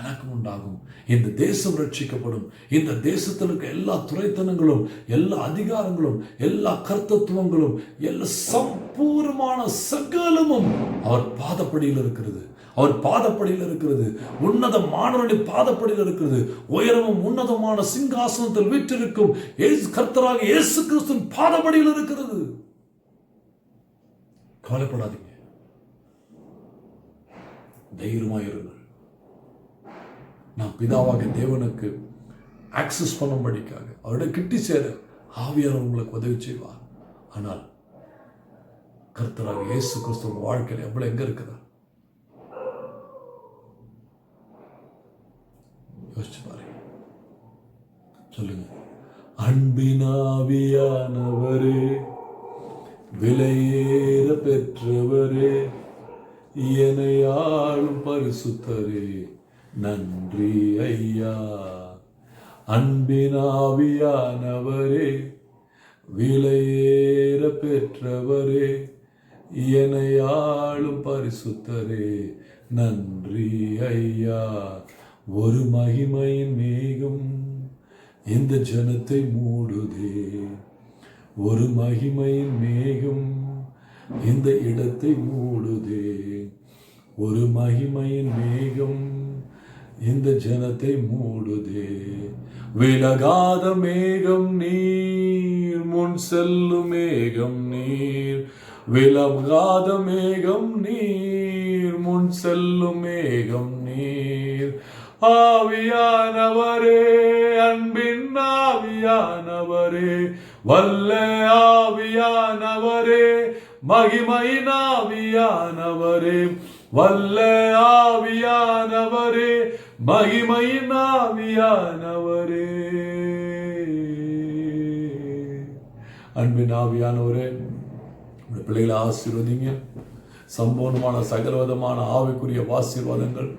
எனக்கும் உண்டாகும். இந்த தேசம் ரட்சிக்கப்படும். இந்த தேசத்தில் இருக்க எல்லா துறைத்தனங்களும், எல்லா அதிகாரங்களும், எல்லா கர்த்தத்துவங்களும், எல்லா சம்பூர்ணமான சகலமும் அவர் பாதப்படியில் இருக்கிறது. அவர் பாதப்படியில் இருக்கிறது. உன்னதமானவருடைய பாதப்படியில் இருக்கிறது. உயரமும் உன்னதமான சிங்காசனத்தில் வீற்றிருக்கும் கர்த்தராக இயேசு கிறிஸ்துவின் பாதப்படியில் இருக்கிறது. கவலைப்படாதீங்க, தைரியமாயிருங்கள். நாம் பிதாவாக தேவனுக்கு ஆக்சஸ் பண்ணும்படிக்காக அவருடைய கிட்டி சேர ஆவியானவர் உங்களுக்கு உதவி செய்வார். ஆனால் கர்த்தராக இயேசு கிறிஸ்துவ வாழ்க்கையில் எவ்வளவு எங்க இருக்கிறார் யோசிச்சு பாருங்க. சொல்லுங்க. அன்பினாவியானவரே, விலையேற பெற்றவரே, என்னையாளும் பரிசுத்தரே, நன்றி ஐயா. அன்பினாவியானவரே, விலையேற பெற்றவரே, என்னையாளும் பரிசுத்தரே, நன்றி ஐயா. ஒரு மகிமையின் மேகம் இந்த ஜனத்தை மூடுதே. ஒரு மகிமையின் மேகம் இந்த இடத்தை மூடுதே. ஒரு மகிமையின் மேகம் இந்த ஜனத்தை மூடுதே. விலகாத மேகம் நீர், முன் செல்லும் மேகம் நீர். விலகாத மேகம் நீர், முன் செல்லும் மேகம் நீர். ஆவியானவரே, அன்பின் ஆவியானவரே, வல்ல ஆவியானவரே, மகிமையின் ஆவியானவரே, வல்ல ஆவியானவரே, மகிமையின் ஆவியானவரே. அன்பின் ஆவியானவரே, உங்களுடைய பிள்ளைகளை ஆசீர்வதிங்க. சம்பூர்ணமான சகலவிதமான ஆவிக்குரிய ஆசீர்வாதங்கள்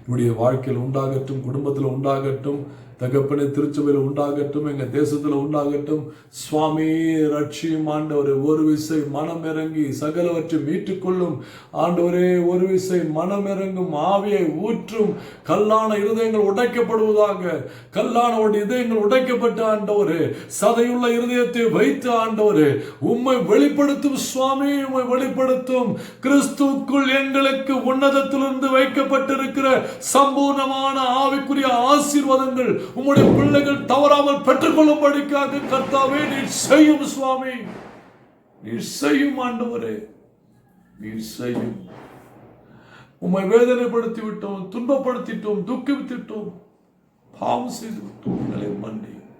என்னுடைய வாழ்க்கையில் உண்டாகட்டும், குடும்பத்தில் உண்டாகட்டும், தகப்பனை திருச்சபையில் உண்டாகட்டும், எங்க தேசத்தில் உண்டாகட்டும். சுவாமி ரட்சியும் ஆண்டவரே. ஒரு விசை மனம் இறங்கி சகலவற்றை மீட்டுக்கொள்ளும் ஆண்டவரே. ஒரு விசை மனம் இறங்கும் ஆவியை ஊற்றும். கல்லான இருதயங்கள் உடைக்கப்படுவதாக. கல்லான இதயங்கள் உடைக்கப்பட்ட ஆண்டவரே, சதையுள்ள இருதயத்தை வைத்து ஆண்டவரே உம்மை வெளிப்படுத்தும் சுவாமி, உம்மை வெளிப்படுத்தும். கிறிஸ்துவுக்குள் எங்களுக்கு உன்னதத்திலிருந்து வைக்கப்பட்டிருக்கிற சம்பூர்ணமான ஆவிக்குரிய ஆசீர்வாதங்கள் உம்முடைய பிள்ளைகள் தவறாமல் பெற்றுக்கொள்ளும்படிக்காக கர்த்தாவே நீர் செய்யும் சுவாமி, நீர் செய்யும் ஆண்டவரே, நீர் செய்யும். உம்மை வேதனைப்படுத்தி விட்டோம், துன்பப்படுத்திட்டோம், துக்கிவிட்டோம், பாவம் செய்து விட்டோம். எங்களை மன்னியும்,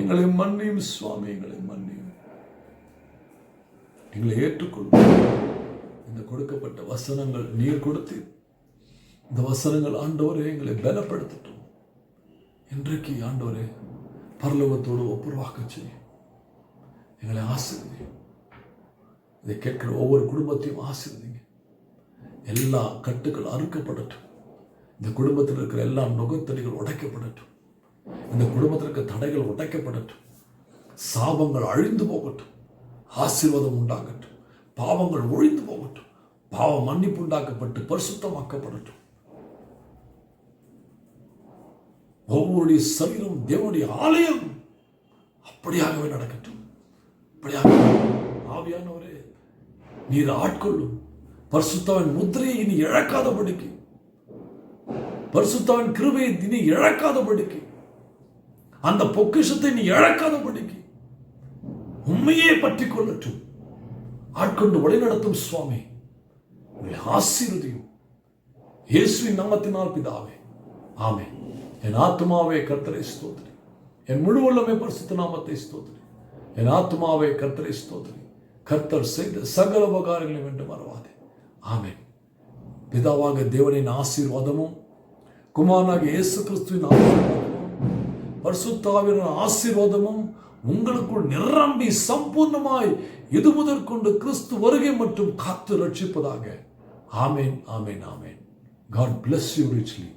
எங்களை மன்னியும் சுவாமி, எங்களை மன்னியும். எங்களை ஏற்றுக்கொள்ளும். இந்த கொடுக்கப்பட்ட வசனங்கள் நீர் கொடுத்து, இந்த வசனங்கள் ஆண்டவரே எங்களை பலப்படுத்தட்டும். இன்றைக்கு ஆண்டவரே பரலோகத்தோடு ஒப்புரவாக்க செய்யும். எங்களை ஆசீர்வதியும். இதை கேட்கிற ஒவ்வொரு குடும்பத்தையும் ஆசீர்வதிங்க. எல்லா கட்டுகள் அறுக்கப்படட்டும். இந்த குடும்பத்தில் இருக்கிற எல்லா நுகத்தடிகள் உடைக்கப்படட்டும். இந்த குடும்பத்தில் இருக்கிற தடைகள் உடைக்கப்படட்டும். சாபங்கள் அழிந்து போகட்டும். ஆசீர்வாதம் உண்டாகட்டும். பாவங்கள் ஒழிந்து போகட்டும். பாவ மன்னிப்பு உண்டாக்கப்பட்டு பரிசுத்தமாக்கப்படட்டும். ஒவ்வொருடைய சரீரம் தேவனுடைய ஆலயம். அப்படியாகவே நடக்கட்டும். ஆவியானவரே நீர் ஆட்கொள்ளும். பரிசுத்தவின் முத்திரையை இனி இழக்காதபடிக்கு, பரிசுத்தவின் கிருபையை இனி இழக்காதபடிக்கு, அந்த பொக்கிஷத்தை நீ இழக்காதபடிக்கு உண்மையே பற்றி கொள்ளட்டும். ஆட்கொண்டு வழிநடத்தும் சுவாமி, உங்களை ஆசீர்வதியும். இயேசுவின் நாமத்தினால் பிதாவே, ஆமென். என் ஆத்துமாவே கர்த்தரை ஸ்தோத்திரி. என் முழு உள்ளமே பரிசுத்த நாமத்தை ஸ்தோத்திரி. என் ஆத்துமாவே கர்த்தரை ஸ்தோத்திரி. கர்த்தர் செய்த சகல உபகாரங்களையும் என்று மறவாதே. ஆமென். பிதாவாக தேவனின் ஆசீர்வாதமும், குமாரனாக இயேசு கிறிஸ்துவின் ஆசீர்வாதமும், பரிசுத்த ஆவியின் ஆசீர்வாதமும் உங்களுக்குள் நிரம்பி சம்பூர்ணமாய் இது முதற்கொண்டு கிறிஸ்து வருகை மற்றும் காத்து ரட்சிப்பதாக. ஆமென், ஆமென், ஆமென். God bless you richly.